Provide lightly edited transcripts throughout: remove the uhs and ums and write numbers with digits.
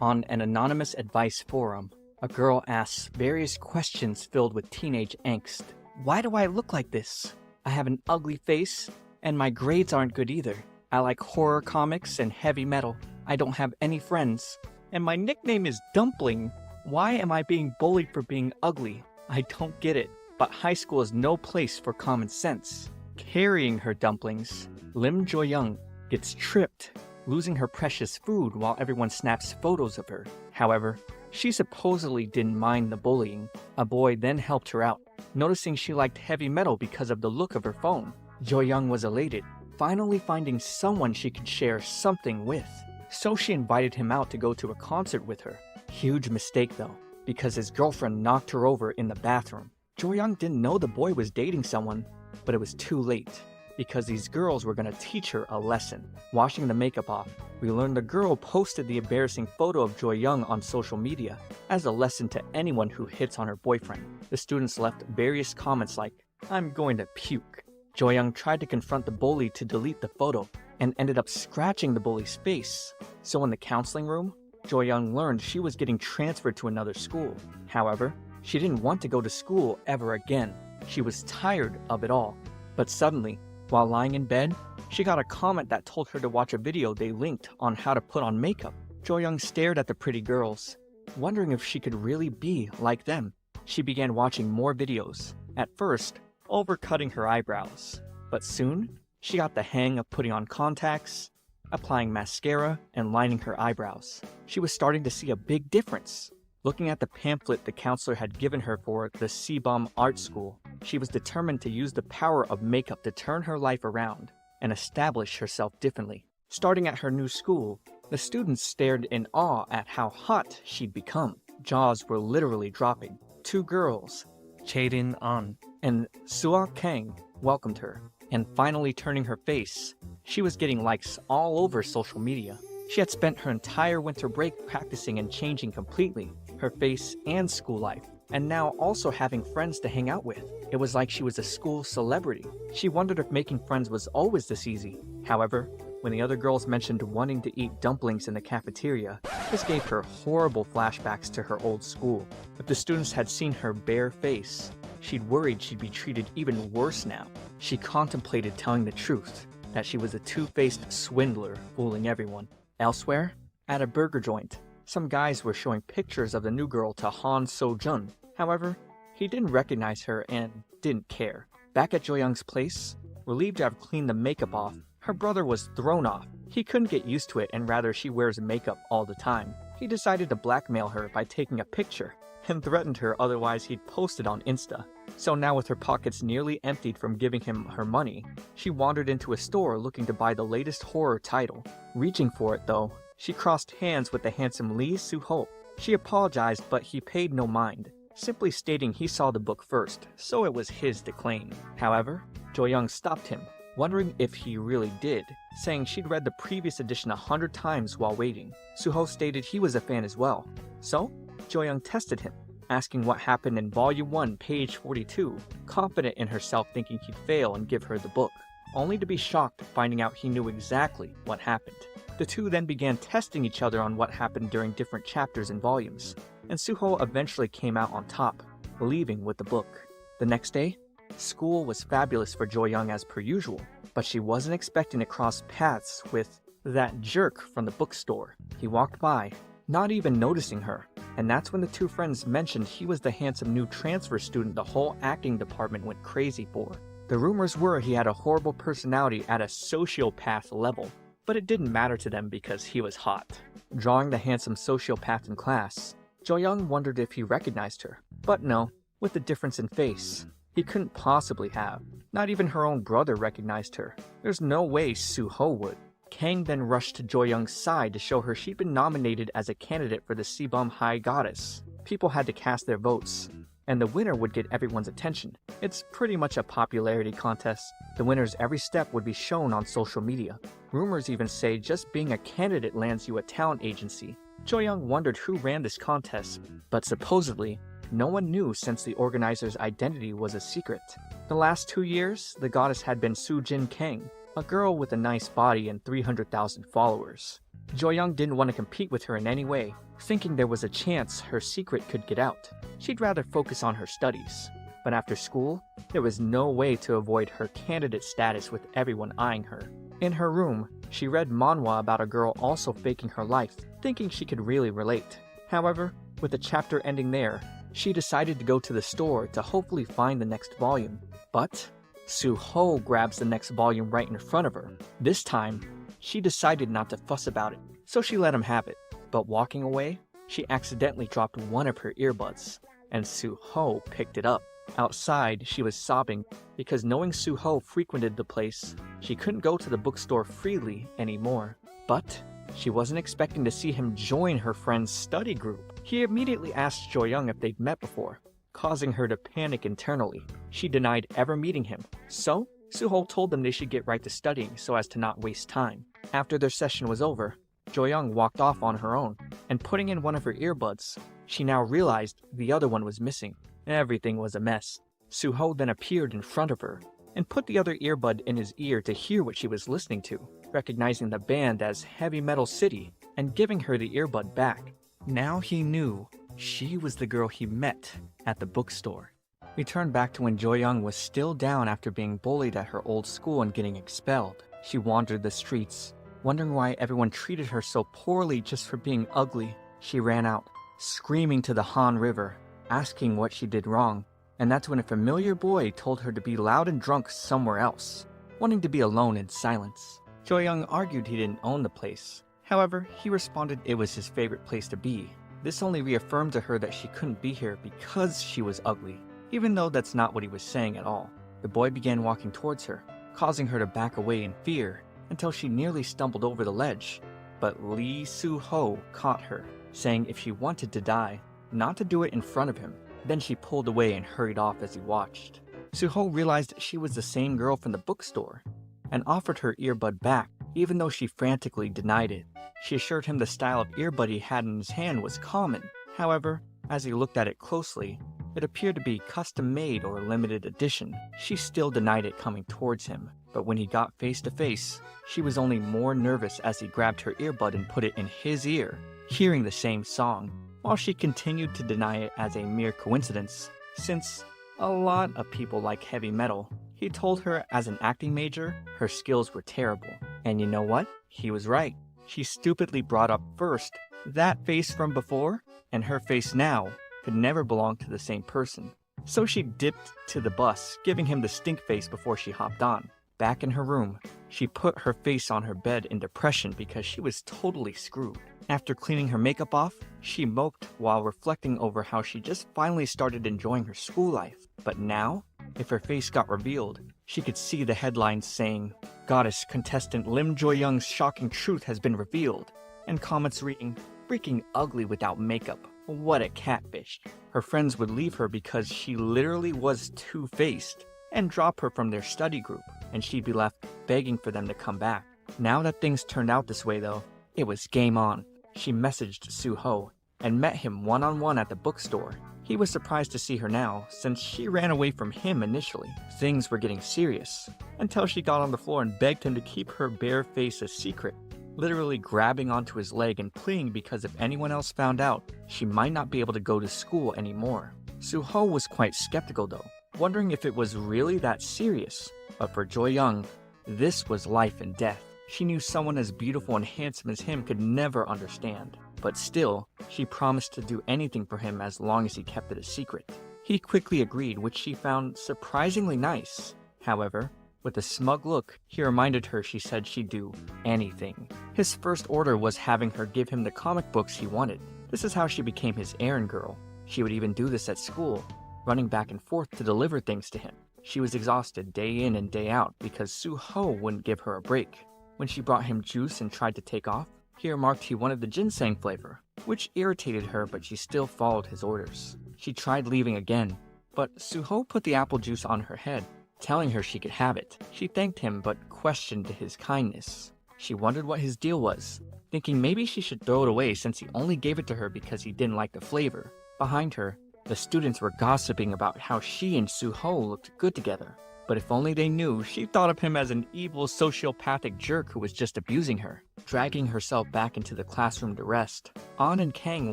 On an anonymous advice forum, a girl asks various questions filled with teenage angst. Why do I look like this? I have an ugly face, and my grades aren't good either. I like horror comics and heavy metal. I don't have any friends. And my nickname is Dumpling. Why am I being bullied for being ugly? I don't get it. But high school is no place for common sense. Carrying her dumplings, Lim Jo-young gets tripped, losing her precious food while everyone snaps photos of her. However, she supposedly didn't mind the bullying. A boy then helped her out, noticing she liked heavy metal because of the look of her phone. Jo-young was elated, finally finding someone she could share something with. So she invited him out to go to a concert with her. Huge mistake though, because his girlfriend knocked her over in the bathroom. Jo-young didn't know the boy was dating someone, but it was too late, because these girls were going to teach her a lesson. Washing the makeup off, we learned the girl posted the embarrassing photo of Jo-young on social media as a lesson to anyone who hits on her boyfriend. The students left various comments like, "I'm going to puke." Jo-young tried to confront the bully to delete the photo and ended up scratching the bully's face. So in the counseling room, Jo-young learned she was getting transferred to another school. However, she didn't want to go to school ever again. She was tired of it all. But suddenly, while lying in bed, she got a comment that told her to watch a video they linked on how to put on makeup. Jo-young stared at the pretty girls, wondering if she could really be like them. She began watching more videos, at first overcutting her eyebrows. But soon, she got the hang of putting on contacts, applying mascara, and lining her eyebrows. She was starting to see a big difference. Looking at the pamphlet the counselor had given her for the Sebum Art School, she was determined to use the power of makeup to turn her life around and establish herself differently. Starting at her new school, the students stared in awe at how hot she'd become. Jaws were literally dropping. Two girls, Chae-rin An and Sua Kang, welcomed her. And finally turning her face, she was getting likes all over social media. She had spent her entire winter break practicing and changing completely her face and school life, and now also having friends to hang out with. It was like she was a school celebrity. She wondered if making friends was always this easy. However, when the other girls mentioned wanting to eat dumplings in the cafeteria, this gave her horrible flashbacks to her old school. If the students had seen her bare face, she'd worried she'd be treated even worse now. She contemplated telling the truth, that she was a two-faced swindler fooling everyone. Elsewhere, at a burger joint, some guys were showing pictures of the new girl to Han So-jun. However, he didn't recognize her and didn't care. Back at Jo-young's place, relieved to have cleaned the makeup off, her brother was thrown off. He couldn't get used to it and rather she wears makeup all the time. He decided to blackmail her by taking a picture and threatened her, otherwise he'd post it on Insta. So now with her pockets nearly emptied from giving him her money, she wandered into a store looking to buy the latest horror title. Reaching for it though, she crossed hands with the handsome Lee Soo-ho. She apologized, but he paid no mind, simply stating he saw the book first, so it was his to claim. However, Jo-young stopped him, wondering if he really did, saying she'd read the previous edition 100 times while waiting. Soo-ho stated he was a fan as well. So, Jo-young tested him, asking what happened in Volume 1, page 42, confident in herself thinking he'd fail and give her the book, only to be shocked finding out he knew exactly what happened. The two then began testing each other on what happened during different chapters and volumes, and Soo-ho eventually came out on top, leaving with the book. The next day, school was fabulous for Jo-young as per usual, but she wasn't expecting to cross paths with that jerk from the bookstore. He walked by, not even noticing her, and that's when the two friends mentioned he was the handsome new transfer student the whole acting department went crazy for. The rumors were he had a horrible personality at a sociopath level, but it didn't matter to them because he was hot. Drawing the handsome sociopath in class, Jo-young wondered if he recognized her, but no, with the difference in face, he couldn't possibly have. Not even her own brother recognized her. There's no way Soo-ho would. Kang then rushed to Jo-young's side to show her she'd been nominated as a candidate for the Sebum High Goddess. People had to cast their votes, and the winner would get everyone's attention. It's pretty much a popularity contest. The winner's every step would be shown on social media. Rumors even say just being a candidate lands you a talent agency. Jo-young wondered who ran this contest, but supposedly, no one knew since the organizer's identity was a secret. The last 2 years, the goddess had been Su-jin Kang, a girl with a nice body and 300,000 followers. Jo-young didn't want to compete with her in any way, thinking there was a chance her secret could get out. She'd rather focus on her studies. But after school, there was no way to avoid her candidate status with everyone eyeing her. In her room, she read manhwa about a girl also faking her life, thinking she could really relate. However, with the chapter ending there, she decided to go to the store to hopefully find the next volume. But Su-ho grabs the next volume right in front of her. This time, she decided not to fuss about it, so she let him have it. But walking away, she accidentally dropped one of her earbuds, and Su-ho picked it up. Outside, she was sobbing because knowing Su-ho frequented the place, she couldn't go to the bookstore freely anymore. But she wasn't expecting to see him join her friend's study group. He immediately asked Jo-young if they'd met before, causing her to panic internally. She denied ever meeting him, so Su-ho told them they should get right to studying so as to not waste time. After their session was over, Jo-young walked off on her own, and putting in one of her earbuds, she now realized the other one was missing. Everything was a mess. Su-ho then appeared in front of her and put the other earbud in his ear to hear what she was listening to, recognizing the band as Heavy Metal City and giving her the earbud back. Now he knew she was the girl he met at the bookstore. We turned back to when Jo-young was still down after being bullied at her old school and getting expelled. She wandered the streets, wondering why everyone treated her so poorly just for being ugly. She ran out, screaming to the Han River, asking what she did wrong, and that's when a familiar boy told her to be loud and drunk somewhere else, wanting to be alone in silence. Jo-young argued he didn't own the place. However, he responded it was his favorite place to be. This only reaffirmed to her that she couldn't be here because she was ugly, even though that's not what he was saying at all. The boy began walking towards her, causing her to back away in fear until she nearly stumbled over the ledge. But Lee Su-ho caught her, saying if she wanted to die, not to do it in front of him. Then she pulled away and hurried off as he watched. Su-ho realized she was the same girl from the bookstore and offered her earbud back, even though she frantically denied it. She assured him the style of earbud he had in his hand was common. However, as he looked at it closely, it appeared to be custom-made or limited edition. She still denied it coming towards him, but when he got face to face, she was only more nervous as he grabbed her earbud and put it in his ear, hearing the same song, while she continued to deny it as a mere coincidence, since a lot of people like heavy metal. He told her as an acting major, her skills were terrible. And you know what? He was right. She stupidly brought up first that face from before, and her face now could never belong to the same person. So she dipped to the bus, giving him the stink face before she hopped on. Back in her room, she put her face on her bed in depression because she was totally screwed. After cleaning her makeup off, she moped while reflecting over how she just finally started enjoying her school life. But now, if her face got revealed, she could see the headlines saying, "Goddess contestant Lim Jo-young's shocking truth has been revealed," and comments reading, "Freaking ugly without makeup. What a catfish." Her friends would leave her because she literally was two-faced and drop her from their study group, and she'd be left begging for them to come back. Now that things turned out this way though, it was game on. She messaged Su-ho and met him one-on-one at the bookstore. He was surprised to see her now, since she ran away from him initially. Things were getting serious, until she got on the floor and begged him to keep her bare face a secret, literally grabbing onto his leg and pleading because if anyone else found out, she might not be able to go to school anymore. Su-ho was quite skeptical though, wondering if it was really that serious. But for Jo-young, this was life and death. She knew someone as beautiful and handsome as him could never understand. But still, she promised to do anything for him as long as he kept it a secret. He quickly agreed, which she found surprisingly nice. However, with a smug look, he reminded her she said she'd do anything. His first order was having her give him the comic books he wanted. This is how she became his errand girl. She would even do this at school, running back and forth to deliver things to him. She was exhausted day in and day out because Su-ho wouldn't give her a break. When she brought him juice and tried to take off, he remarked he wanted the ginseng flavor, which irritated her, but she still followed his orders. She tried leaving again, but Su-ho put the apple juice on her head, telling her she could have it. She thanked him but questioned his kindness. She wondered what his deal was, thinking maybe she should throw it away since he only gave it to her because he didn't like the flavor. Behind her, the students were gossiping about how she and Su-ho looked good together. But if only they knew, she thought of him as an evil sociopathic jerk who was just abusing her. dragging herself back into the classroom to rest. An and Kang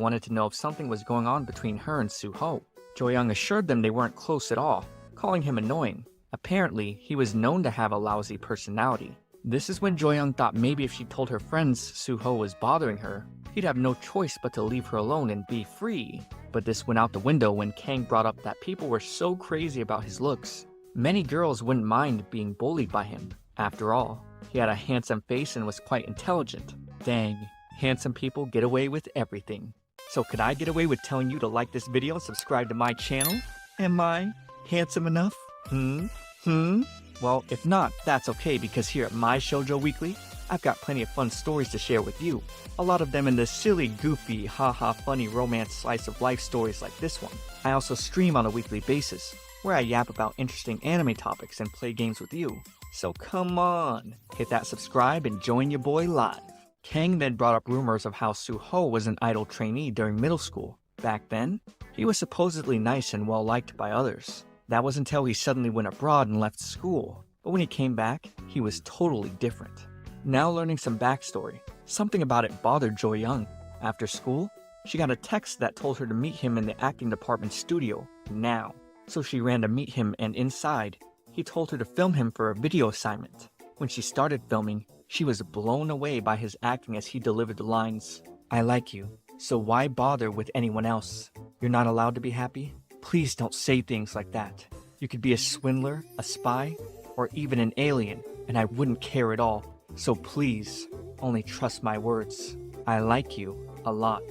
wanted to know if something was going on between her and Su-ho. Jo-young assured them they weren't close at all, calling him annoying. Apparently, he was known to have a lousy personality. This is when Jo-young thought maybe if she told her friends Su-ho was bothering her, he'd have no choice but to leave her alone and be free. But this went out the window when Kang brought up that people were so crazy about his looks. Many girls wouldn't mind being bullied by him. After all, he had a handsome face and was quite intelligent. Dang, handsome people get away with everything. So could I get away with telling you to like this video and subscribe to my channel? Am I handsome enough? Well, if not, that's okay, because here at My Shoujo Weekly, I've got plenty of fun stories to share with you. A lot of them in the silly, goofy, haha funny romance slice of life stories like this one. I also stream on a weekly basis, where I yap about interesting anime topics and play games with you. So come on, hit that subscribe and join your boy live. Kang then brought up rumors of how Su-ho was an idol trainee during middle school. Back then, he was supposedly nice and well liked by others. That was until he suddenly went abroad and left school. But when he came back, he was totally different. Now learning some backstory, something about it bothered Jo-young. After school, she got a text that told her to meet him in the acting department studio, now. So she ran to meet him, and inside, he told her to film him for a video assignment. When she started filming, she was blown away by his acting as he delivered the lines, "I like you, so why bother with anyone else? You're not allowed to be happy? Please don't say things like that. You could be a swindler, a spy, or even an alien, and I wouldn't care at all. So please, only trust my words. I like you a lot."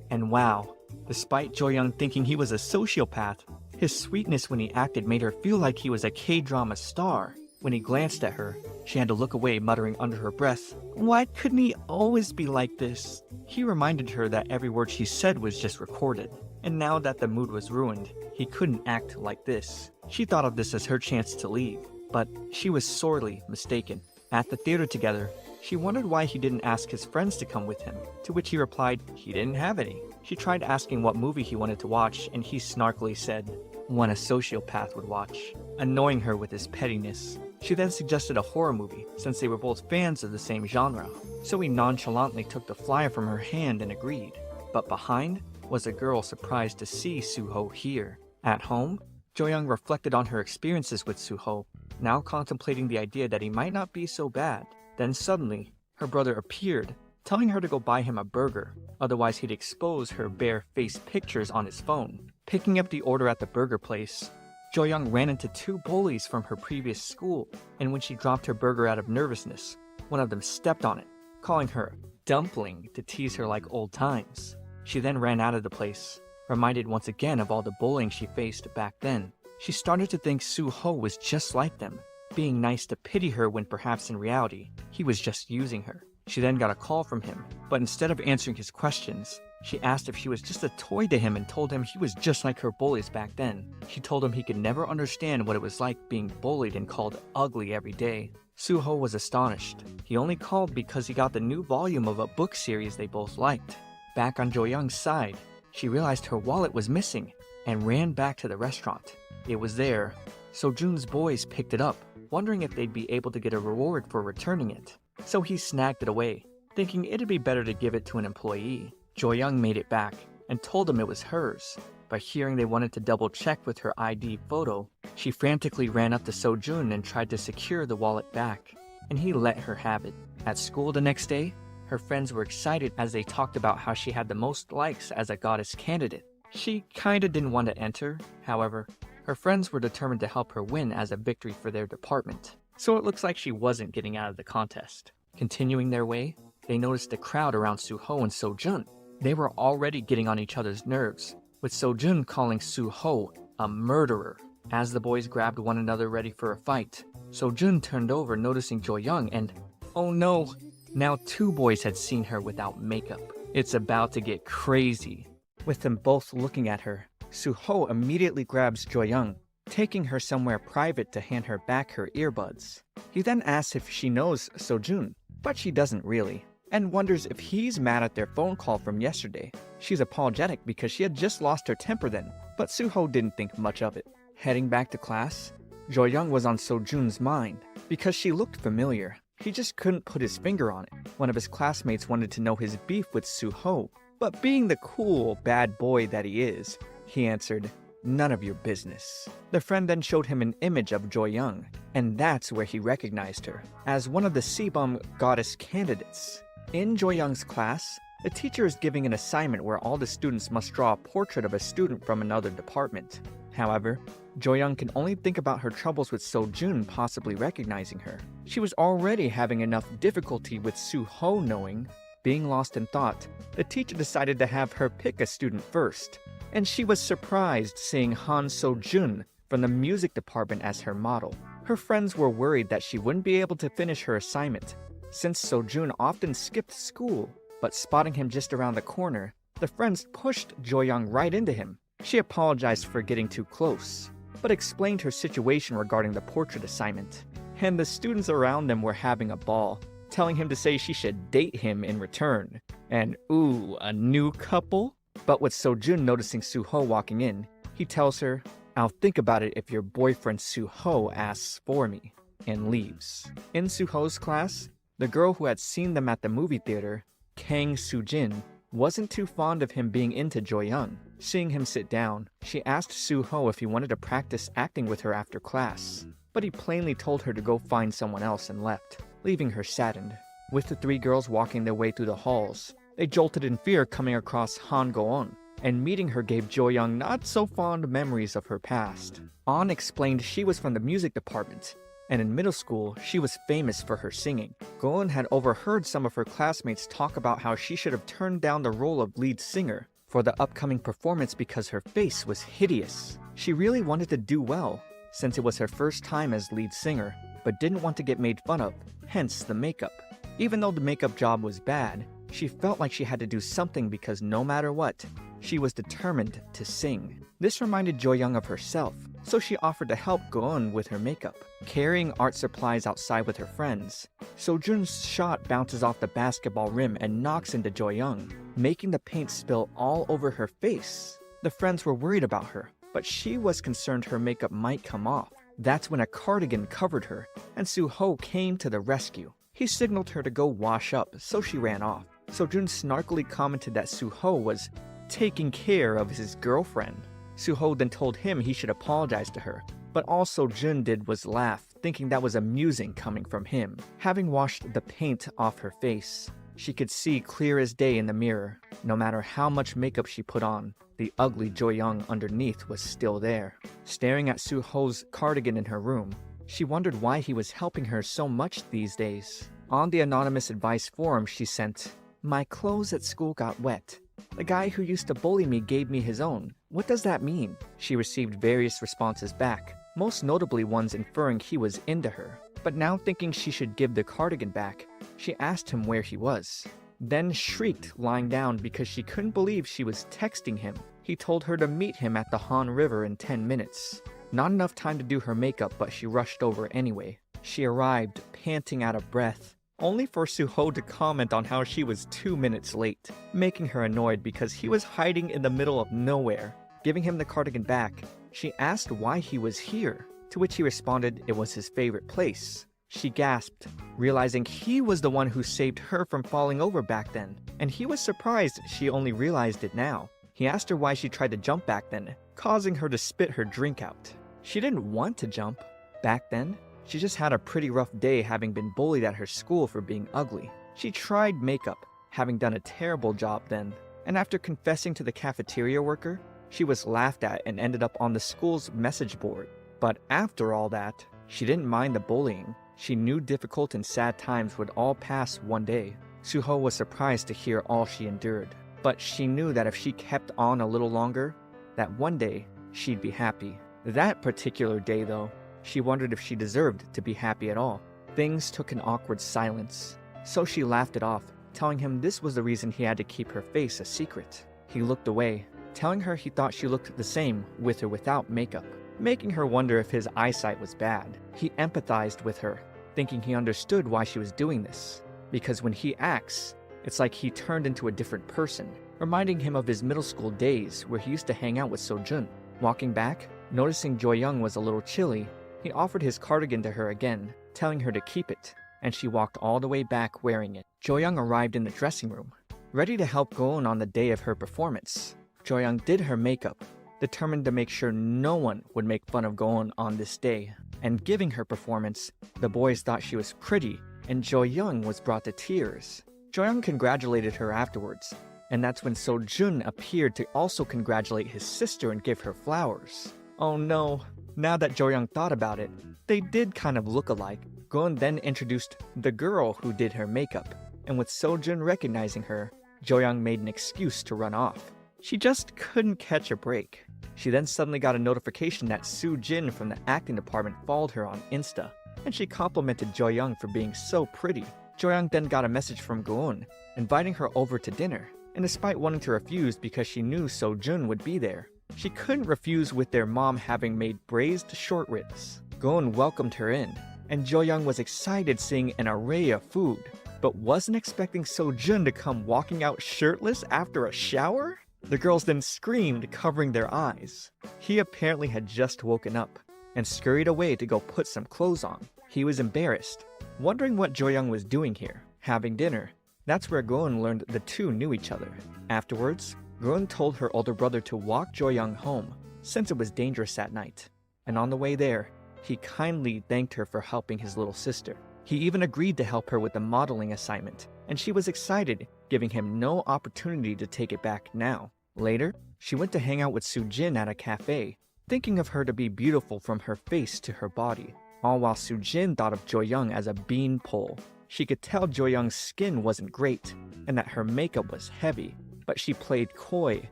And wow, despite Jo-young thinking he was a sociopath, his sweetness when he acted made her feel like he was a K-drama star. When he glanced at her, she had to look away, muttering under her breath, "Why couldn't he always be like this?" He reminded her that every word she said was just recorded, and now that the mood was ruined, he couldn't act like this. She thought of this as her chance to leave, but she was sorely mistaken. At the theater together, she wondered why he didn't ask his friends to come with him, to which he replied he didn't have any. She tried asking what movie he wanted to watch, and he snarkily said, "One a sociopath would watch," annoying her with his pettiness. She then suggested a horror movie, since they were both fans of the same genre. So he nonchalantly took the flyer from her hand and agreed. But behind was a girl surprised to see Su-ho here. At home, Jo-young reflected on her experiences with Su-ho, now contemplating the idea that he might not be so bad. Then suddenly, her brother appeared, telling her to go buy him a burger, otherwise he'd expose her bare-faced pictures on his phone. Picking up the order at the burger place, Jo-young ran into two bullies from her previous school, and when she dropped her burger out of nervousness, one of them stepped on it, calling her dumpling to tease her like old times. She then ran out of the place, reminded once again of all the bullying she faced back then. She started to think Su-ho was just like them, being nice to pity her when perhaps in reality, he was just using her. She then got a call from him, but instead of answering his questions, she asked if she was just a toy to him and told him he was just like her bullies back then. She told him he could never understand what it was like being bullied and called ugly every day. Su-ho was astonished. He only called because he got the new volume of a book series they both liked. Back on Jo-young's side, she realized her wallet was missing and ran back to the restaurant. It was there. So-jun's boys picked it up, wondering if they'd be able to get a reward for returning it. So he snagged it away, thinking it'd be better to give it to an employee. Jo-young made it back and told them it was hers, but hearing they wanted to double-check with her ID photo, she frantically ran up to So-jun and tried to secure the wallet back, and he let her have it. At school the next day, her friends were excited as they talked about how she had the most likes as a goddess candidate. She kinda didn't want to enter, however, her friends were determined to help her win as a victory for their department. So it looks like she wasn't getting out of the contest. Continuing their way, they noticed a crowd around Su-ho and So-jun. They were already getting on each other's nerves, with So-jun calling Su-ho a murderer. As the boys grabbed one another ready for a fight, So-jun turned over noticing Jo-young and, oh no, now two boys had seen her without makeup. It's about to get crazy. With them both looking at her, Su-ho immediately grabs Jo-young, taking her somewhere private to hand her back her earbuds. He then asks if she knows So-jun, but she doesn't really, and wonders if he's mad at their phone call from yesterday. She's apologetic because she had just lost her temper then, but Su-ho didn't think much of it. Heading back to class, Jo-young was on So-jun's mind because she looked familiar. He just couldn't put his finger on it. One of his classmates wanted to know his beef with Su-ho, but being the cool, bad boy that he is, he answered, "None of your business." The friend then showed him an image of Jo-young, and that's where he recognized her, as one of the Sebum goddess candidates. In Jo-young's class, the teacher is giving an assignment where all the students must draw a portrait of a student from another department. However, Jo-young can only think about her troubles with Su-jin possibly recognizing her. She was already having enough difficulty with Su-ho knowing. Being lost in thought, the teacher decided to have her pick a student first, and she was surprised seeing Han So-jun from the music department as her model. Her friends were worried that she wouldn't be able to finish her assignment, since So-jun often skipped school, but spotting him just around the corner, the friends pushed Jo-young right into him. She apologized for getting too close, but explained her situation regarding the portrait assignment. And the students around them were having a ball, telling him to say she should date him in return. And ooh, a new couple? But with So-jun noticing Su-ho walking in, he tells her, "I'll think about it if your boyfriend Su-ho asks for me," and leaves. In Su-ho's class, the girl who had seen them at the movie theater, Kang Su-jin, wasn't too fond of him being into Jo-young. Seeing him sit down, she asked Su-ho if he wanted to practice acting with her after class, but he plainly told her to go find someone else and left, leaving her saddened. With the three girls walking their way through the halls, they jolted in fear coming across Han Go-on, and meeting her gave Jo-young not so fond memories of her past. An explained she was from the music department, and in middle school, she was famous for her singing. Go-on had overheard some of her classmates talk about how she should have turned down the role of lead singer for the upcoming performance because her face was hideous. She really wanted to do well, since it was her first time as lead singer, but didn't want to get made fun of, hence the makeup. Even though the makeup job was bad, she felt like she had to do something because no matter what, she was determined to sing. This reminded Jo-young of herself, so she offered to help Go-on with her makeup. Carrying art supplies outside with her friends, So-jun's shot bounces off the basketball rim and knocks into Jo-young, making the paint spill all over her face. The friends were worried about her, but she was concerned her makeup might come off. That's when a cardigan covered her, and Su-ho came to the rescue. He signaled her to go wash up, so she ran off. So-jun snarkily commented that Su-ho was taking care of his girlfriend. Su-ho then told him he should apologize to her, but all So-jun did was laugh, thinking that was amusing coming from him. Having washed the paint off her face, she could see clear as day in the mirror. No matter how much makeup she put on, the ugly Jo-young underneath was still there. Staring at Su-ho's cardigan in her room, she wondered why he was helping her so much these days. On the anonymous advice forum she sent, "My clothes at school got wet. The guy who used to bully me gave me his own. What does that mean?" She received various responses back, most notably ones inferring he was into her. But now thinking she should give the cardigan back, she asked him where he was, then shrieked lying down because she couldn't believe she was texting him. He told her to meet him at the Han River in 10 minutes. Not enough time to do her makeup, but she rushed over anyway. She arrived, panting out of breath, only for Su-ho to comment on how she was 2 minutes late, making her annoyed because he was hiding in the middle of nowhere. Giving him the cardigan back, she asked why he was here, to which he responded it was his favorite place. She gasped, realizing he was the one who saved her from falling over back then, and he was surprised she only realized it now. He asked her why she tried to jump back then, causing her to spit her drink out. She didn't want to jump. Back then, she just had a pretty rough day having been bullied at her school for being ugly. She tried makeup, having done a terrible job then, and after confessing to the cafeteria worker, she was laughed at and ended up on the school's message board. But after all that, she didn't mind the bullying. She knew difficult and sad times would all pass one day. Su-ho was surprised to hear all she endured, but she knew that if she kept on a little longer, that one day she'd be happy. That particular day, though, she wondered if she deserved to be happy at all. Things took an awkward silence, so she laughed it off, telling him this was the reason he had to keep her face a secret. He looked away, telling her he thought she looked the same with or without makeup, making her wonder if his eyesight was bad. He empathized with her, thinking he understood why she was doing this, because when he acts, it's like he turned into a different person, reminding him of his middle school days where he used to hang out with So-jun. Walking back, noticing Jo-young was a little chilly, he offered his cardigan to her again, telling her to keep it, and she walked all the way back wearing it. Jo-young arrived in the dressing room, ready to help Go-eun on the day of her performance. Jo-young did her makeup, determined to make sure no one would make fun of Go-eun on this day. And giving her performance, the boys thought she was pretty, and Jo-young was brought to tears. Jo-young congratulated her afterwards, and that's when Su-jin appeared to also congratulate his sister and give her flowers. Oh no, now that Jo-young thought about it, they did kind of look alike. Go-eun then introduced the girl who did her makeup, and with Su-jin recognizing her, Jo-young made an excuse to run off. She just couldn't catch a break. She then suddenly got a notification that Su-jin from the acting department followed her on Insta, and she complimented Jo-young for being so pretty. Jo-young then got a message from Go-eun, inviting her over to dinner, and despite wanting to refuse because she knew Su-jin would be there, she couldn't refuse with their mom having made braised short ribs. Go-eun welcomed her in, and Jo-young was excited seeing an array of food, but wasn't expecting Su-jin to come walking out shirtless after a shower? The girls then screamed, covering their eyes. He apparently had just woken up, and scurried away to go put some clothes on. He was embarrassed, wondering what Jo-young was doing here, having dinner. That's where Go-eun learned the two knew each other. Afterwards, Go-eun told her older brother to walk Jo-young home, since it was dangerous at night. And on the way there, he kindly thanked her for helping his little sister. He even agreed to help her with the modeling assignment, and she was excited, giving him no opportunity to take it back now. Later, she went to hang out with Su-jin at a cafe, thinking of her to be beautiful from her face to her body, all while Su-jin thought of Jo-young as a beanpole. She could tell Jo-young's skin wasn't great, and that her makeup was heavy, but she played coy,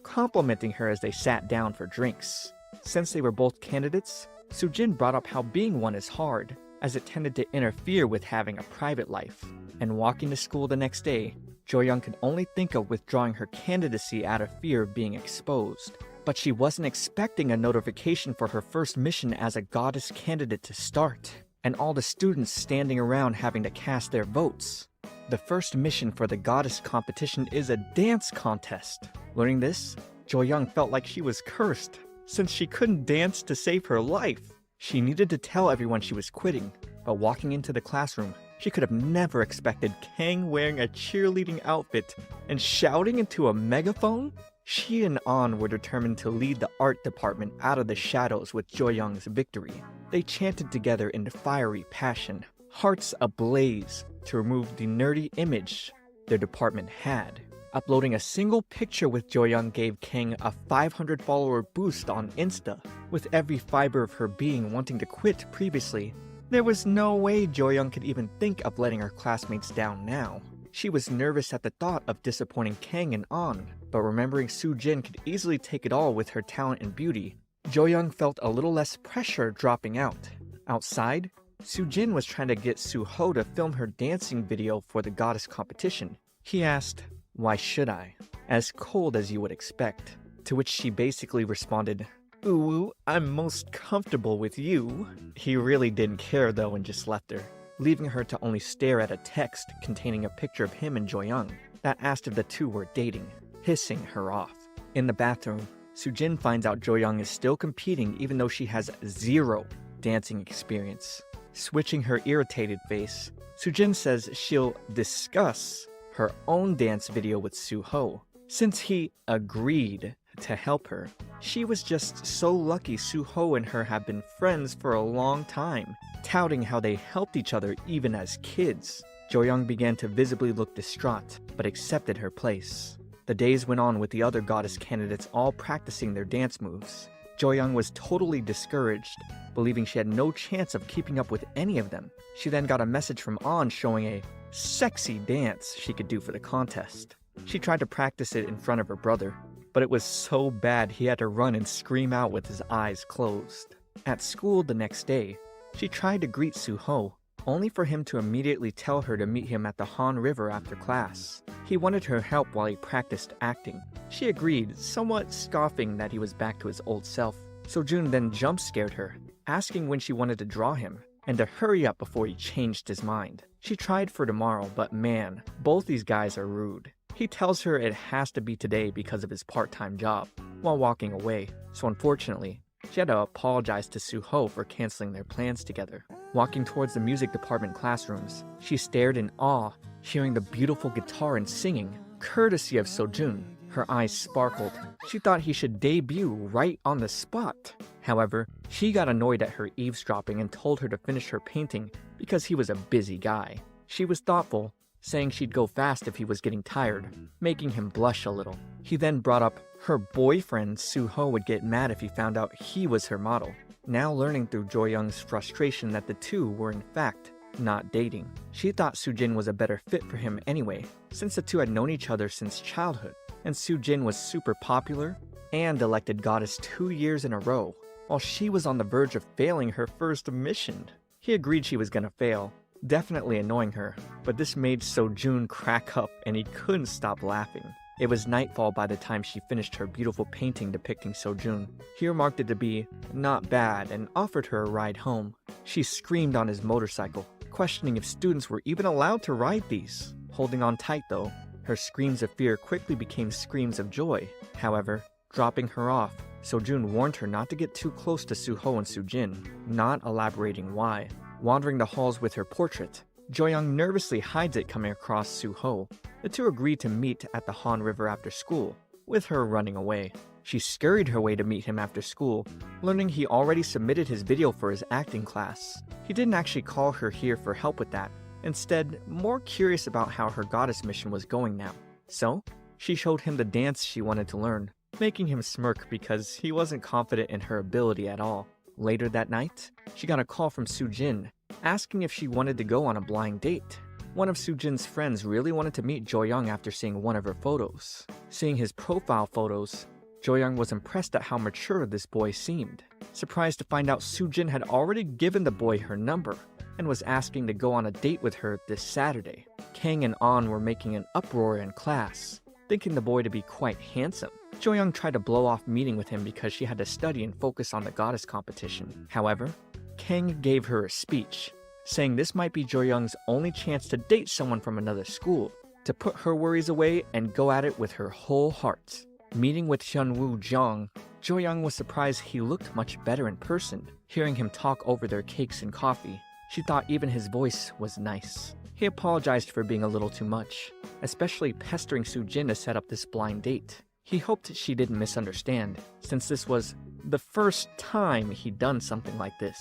complimenting her as they sat down for drinks. Since they were both candidates, Su-jin brought up how being one is hard, as it tended to interfere with having a private life. And walking to school the next day, Jo-young could only think of withdrawing her candidacy out of fear of being exposed. But she wasn't expecting a notification for her first mission as a goddess candidate to start, and all the students standing around having to cast their votes. The first mission for the goddess competition is a dance contest. Learning this, Jo-young felt like she was cursed, since she couldn't dance to save her life. She needed to tell everyone she was quitting, but walking into the classroom, she could have never expected Kang wearing a cheerleading outfit and shouting into a megaphone. She and An were determined to lead the art department out of the shadows with Jo-young's victory. They chanted together in fiery passion, hearts ablaze, to remove the nerdy image their department had. Uploading a single picture with Jo-young gave Kang a 500 follower boost on Insta, with every fiber of her being wanting to quit previously. There was no way Jo-young could even think of letting her classmates down now. She was nervous at the thought of disappointing Kang and An, but remembering Su-jin could easily take it all with her talent and beauty, Jo-young felt a little less pressure dropping out. Outside, Su-jin was trying to get Su-ho to film her dancing video for the goddess competition. He asked, "Why should I?" as cold as you would expect, to which she basically responded, "Ooh, I'm most comfortable with you." He really didn't care though and just left her, leaving her to only stare at a text containing a picture of him and Jo-young that asked if the two were dating, hissing her off. In the bathroom, Su-jin finds out Jo-young is still competing even though she has zero dancing experience. Switching her irritated face, Su-jin says she'll discuss her own dance video with Su-ho, since he agreed to help her. She was just so lucky Su-ho and her have been friends for a long time, touting how they helped each other even as kids. Jo-young began to visibly look distraught, but accepted her place. The days went on with the other goddess candidates all practicing their dance moves. Jo-young was totally discouraged, believing she had no chance of keeping up with any of them. She then got a message from An showing a sexy dance she could do for the contest. She tried to practice it in front of her brother, but it was so bad he had to run and scream out with his eyes closed. At school the next day, she tried to greet Su-ho, only for him to immediately tell her to meet him at the Han River after class. He wanted her help while he practiced acting. She agreed, somewhat scoffing that he was back to his old self. So-jun then jump-scared her, asking when she wanted to draw him, and to hurry up before he changed his mind. She tried for tomorrow, but man, both these guys are rude. He tells her it has to be today because of his part-time job, while walking away. So unfortunately, She had to apologize to Su-ho for canceling their plans together. Walking towards the music department classrooms, she stared in awe, hearing the beautiful guitar and singing, courtesy of Su-jin. Her eyes sparkled. She thought he should debut right on the spot. However, she got annoyed at her eavesdropping and told her to finish her painting because he was a busy guy. She was thoughtful, saying she'd go fast if he was getting tired, making him blush a little. He then brought up her boyfriend Su-ho would get mad if he found out he was her model, now learning through Jo-young's frustration that the two were in fact not dating. She thought Su-jin was a better fit for him anyway, since the two had known each other since childhood, and Su-jin was super popular and elected goddess 2 years in a row, while she was on the verge of failing her first mission. He agreed she was gonna fail, definitely annoying her, but this made Su-jin crack up and he couldn't stop laughing. It was nightfall by the time she finished her beautiful painting depicting Su-jin. He remarked it to be not bad and offered her a ride home. She screamed on his motorcycle, questioning if students were even allowed to ride these. Holding on tight though, her screams of fear quickly became screams of joy. However, dropping her off, Su-jin warned her not to get too close to Su-ho and Su-jin, not elaborating why. Wandering the halls with her portrait, Jo-young nervously hides it coming across Su-ho. The two agreed to meet at the Han River after school, with her running away. She scurried her way to meet him after school, learning he already submitted his video for his acting class. He didn't actually call her here for help with that, instead more curious about how her goddess mission was going now. So, she showed him the dance she wanted to learn, making him smirk because he wasn't confident in her ability at all. Later that night, she got a call from Su-jin, asking if she wanted to go on a blind date. One of Su-jin's friends really wanted to meet Jo-young after seeing one of her photos. Seeing his profile photos, Jo-young was impressed at how mature this boy seemed. Surprised to find out Su-jin had already given the boy her number and was asking to go on a date with her this Saturday. Kang and An were making an uproar in class, thinking the boy to be quite handsome. Jo-young tried to blow off meeting with him because she had to study and focus on the goddess competition. However, Kang gave her a speech, saying this might be Jo-young's only chance to date someone from another school, to put her worries away and go at it with her whole heart. Meeting with Hyunwoo Jung, Jo-young was surprised he looked much better in person. Hearing him talk over their cakes and coffee, she thought even his voice was nice. He apologized for being a little too much, especially pestering Su-jin to set up this blind date. He hoped she didn't misunderstand, since this was the first time he'd done something like this,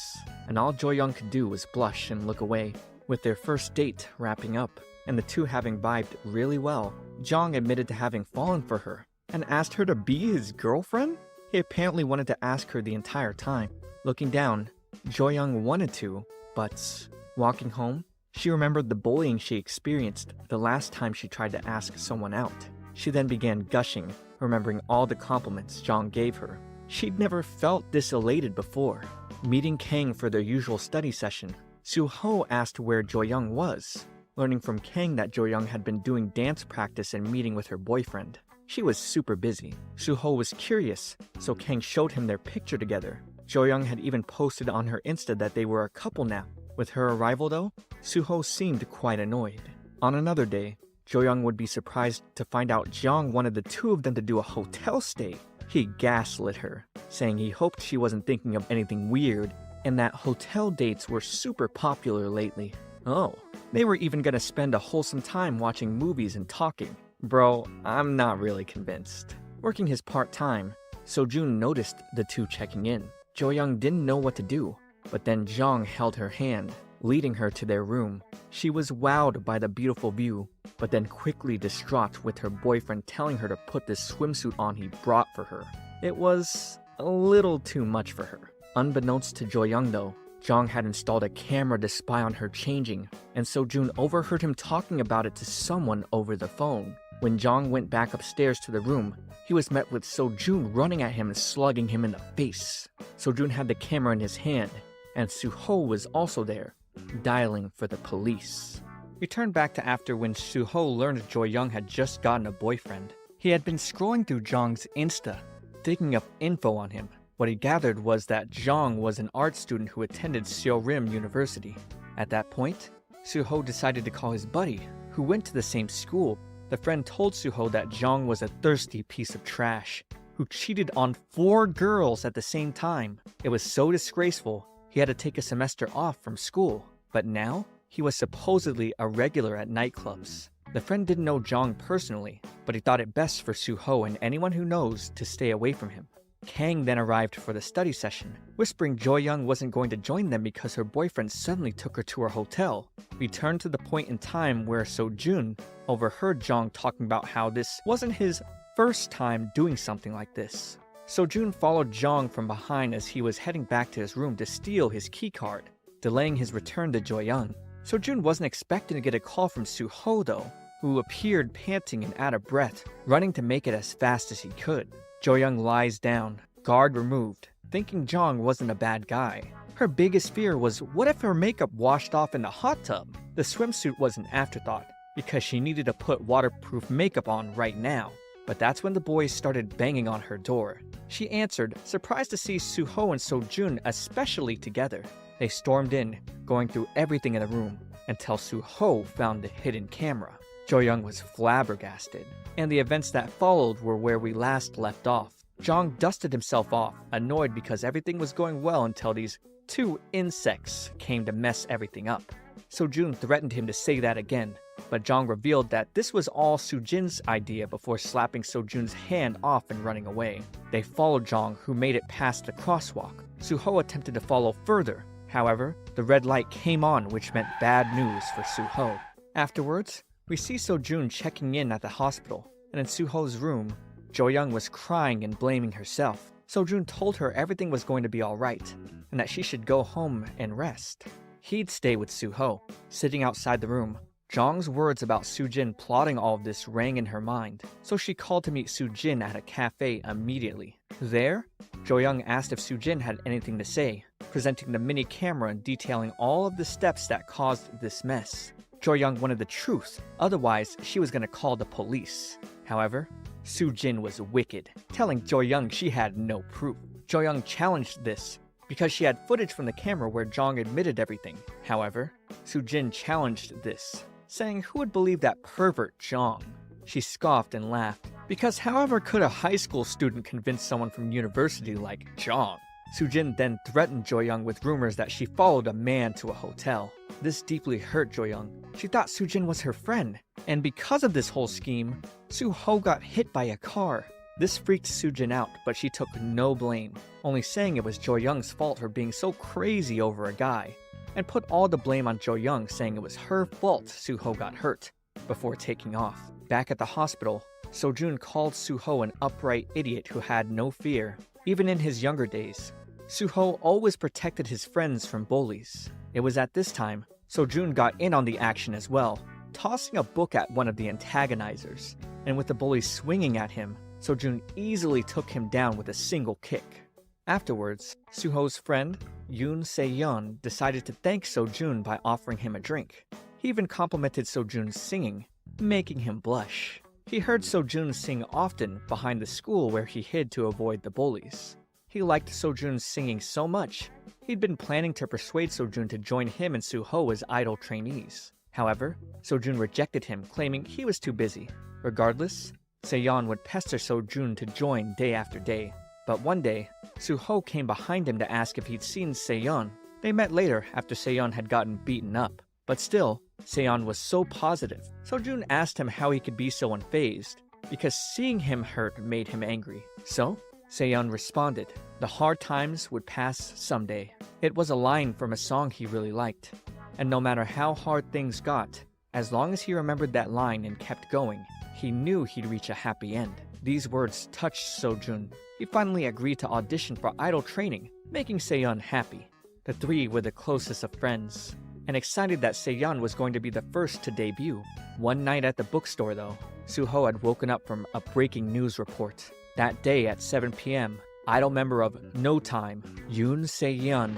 and all Jo-young could do was blush and look away. With their first date wrapping up, and the two having vibed really well, Jung admitted to having fallen for her, and asked her to be his girlfriend? He apparently wanted to ask her the entire time. Looking down, Jo-young wanted to, but walking home, she remembered the bullying she experienced the last time she tried to ask someone out. She then began gushing, remembering all the compliments Jung gave her. She'd never felt this elated before. Meeting Kang for their usual study session, Su-ho asked where Jo-young was, learning from Kang that Jo-young had been doing dance practice and meeting with her boyfriend. She was super busy. Su-ho was curious, so Kang showed him their picture together. Jo-young had even posted on her Insta that they were a couple now. With her arrival though, Su-ho seemed quite annoyed. On another day, Jo-young would be surprised to find out Jung wanted the two of them to do a hotel stay. He gaslit her, saying he hoped she wasn't thinking of anything weird and that hotel dates were super popular lately. Oh, they were even gonna spend a wholesome time watching movies and talking. Bro, I'm not really convinced. Working his part-time, Su-jin noticed the two checking in. Jo-young didn't know what to do, but then Jung held her hand, leading her to their room. She was wowed by the beautiful view, but then quickly distraught with her boyfriend telling her to put this swimsuit on he brought for her. It was a little too much for her. Unbeknownst to Jo-young though, Jung had installed a camera to spy on her changing, and Su-jin overheard him talking about it to someone over the phone. When Jung went back upstairs to the room, he was met with Su-jin running at him and slugging him in the face. Su-jin had the camera in his hand, and Su-ho was also there, dialing for the police. We turned back to after when Su-ho learned Jo-young had just gotten a boyfriend. He had been scrolling through Jung's Insta, digging up info on him. What he gathered was that Jung was an art student who attended Seorim University. At that point, Su-ho decided to call his buddy, who went to the same school. The friend told Su-ho that Jung was a thirsty piece of trash, who cheated on 4 girls at the same time. It was so disgraceful, he had to take a semester off from school. But now, he was supposedly a regular at nightclubs. The friend didn't know Jong personally, but he thought it best for Su-ho and anyone who knows to stay away from him. Kang then arrived for the study session, whispering Jo-young wasn't going to join them because her boyfriend suddenly took her to her hotel. We turn to the point in time where Su-jin overheard Jong talking about how this wasn't his first time doing something like this. Su-jin followed Jong from behind as he was heading back to his room to steal his keycard, delaying his return to Jo-young. Su-jin wasn't expecting to get a call from Su-ho though, who appeared panting and out of breath, running to make it as fast as he could. Jo-young lies down, guard removed, thinking Jong wasn't a bad guy. Her biggest fear was what if her makeup washed off in the hot tub? The swimsuit was an afterthought, because she needed to put waterproof makeup on right now. But that's when the boys started banging on her door. She answered, surprised to see Su-ho and Su-jin especially together. They stormed in, going through everything in the room, until Su-ho found the hidden camera. Jo-young was flabbergasted, and the events that followed were where we last left off. Jong dusted himself off, annoyed because everything was going well until these 2 insects came to mess everything up. Su-jin threatened him to say that again, but Jong revealed that this was all Su-jin's idea before slapping Su-jin's hand off and running away. They followed Jong, who made it past the crosswalk. Su-ho attempted to follow further. However, the red light came on, which meant bad news for Su-ho. Afterwards, we see Su-jin checking in at the hospital, and in Su-ho's room, Jo-young was crying and blaming herself. Su-jin told her everything was going to be alright, and that she should go home and rest. He'd stay with Su-ho. Sitting outside the room, Jong's words about Su-jin plotting all of this rang in her mind, so she called to meet Su-jin at a cafe immediately. There, Jo-young asked if Su-jin had anything to say, presenting the mini camera and detailing all of the steps that caused this mess. Jo-young wanted the truth, otherwise she was going to call the police. However, Su-jin was wicked, telling Jo-young she had no proof. Jo-young challenged this, because she had footage from the camera where Jong admitted everything. However, Su-jin challenged this, saying who would believe that pervert Jong? She scoffed and laughed, because however could a high school student convince someone from university like Jong? Su-jin then threatened Jo-young with rumors that she followed a man to a hotel. This deeply hurt Jo-young. She thought Su-jin was her friend, and because of this whole scheme, Su-ho got hit by a car. This freaked Su-jin out, but she took no blame, only saying it was Jo-young's fault for being so crazy over a guy, and put all the blame on Jo-young, saying it was her fault Su-ho got hurt, before taking off. Back at the hospital, Su-jin called Su-ho an upright idiot who had no fear. Even in his younger days, Su-ho always protected his friends from bullies. It was at this time, Su-jin got in on the action as well, tossing a book at one of the antagonizers, and with the bully swinging at him, Su-jin easily took him down with a single kick. Afterwards, Su-ho's friend, Yoon Se-yeon, decided to thank Su-jin by offering him a drink. He even complimented Su-jin's singing, making him blush. He heard Su-jin sing often behind the school where he hid to avoid the bullies. He liked Su-jin's singing so much, he'd been planning to persuade Su-jin to join him and Su-ho as idol trainees. However, Su-jin rejected him, claiming he was too busy. Regardless, Se-yeon would pester Su-jin to join day after day. But one day, Su-ho came behind him to ask if he'd seen Se-yeon. They met later after Se-yeon had gotten beaten up. But still, Se-yeon was so positive. Su-jin asked him how he could be so unfazed, because seeing him hurt made him angry. So, Se-yeon responded, the hard times would pass someday. It was a line from a song he really liked. And no matter how hard things got, as long as he remembered that line and kept going, he knew he'd reach a happy end. These words touched Su-jin. He finally agreed to audition for idol training, making Se-yeon happy. The three were the closest of friends, and excited that Se-yeon was going to be the first to debut. One night at the bookstore though, Su-ho had woken up from a breaking news report. That day at 7 p.m., idol member of No Time, Yoon Se-yeon,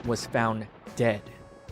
was found dead.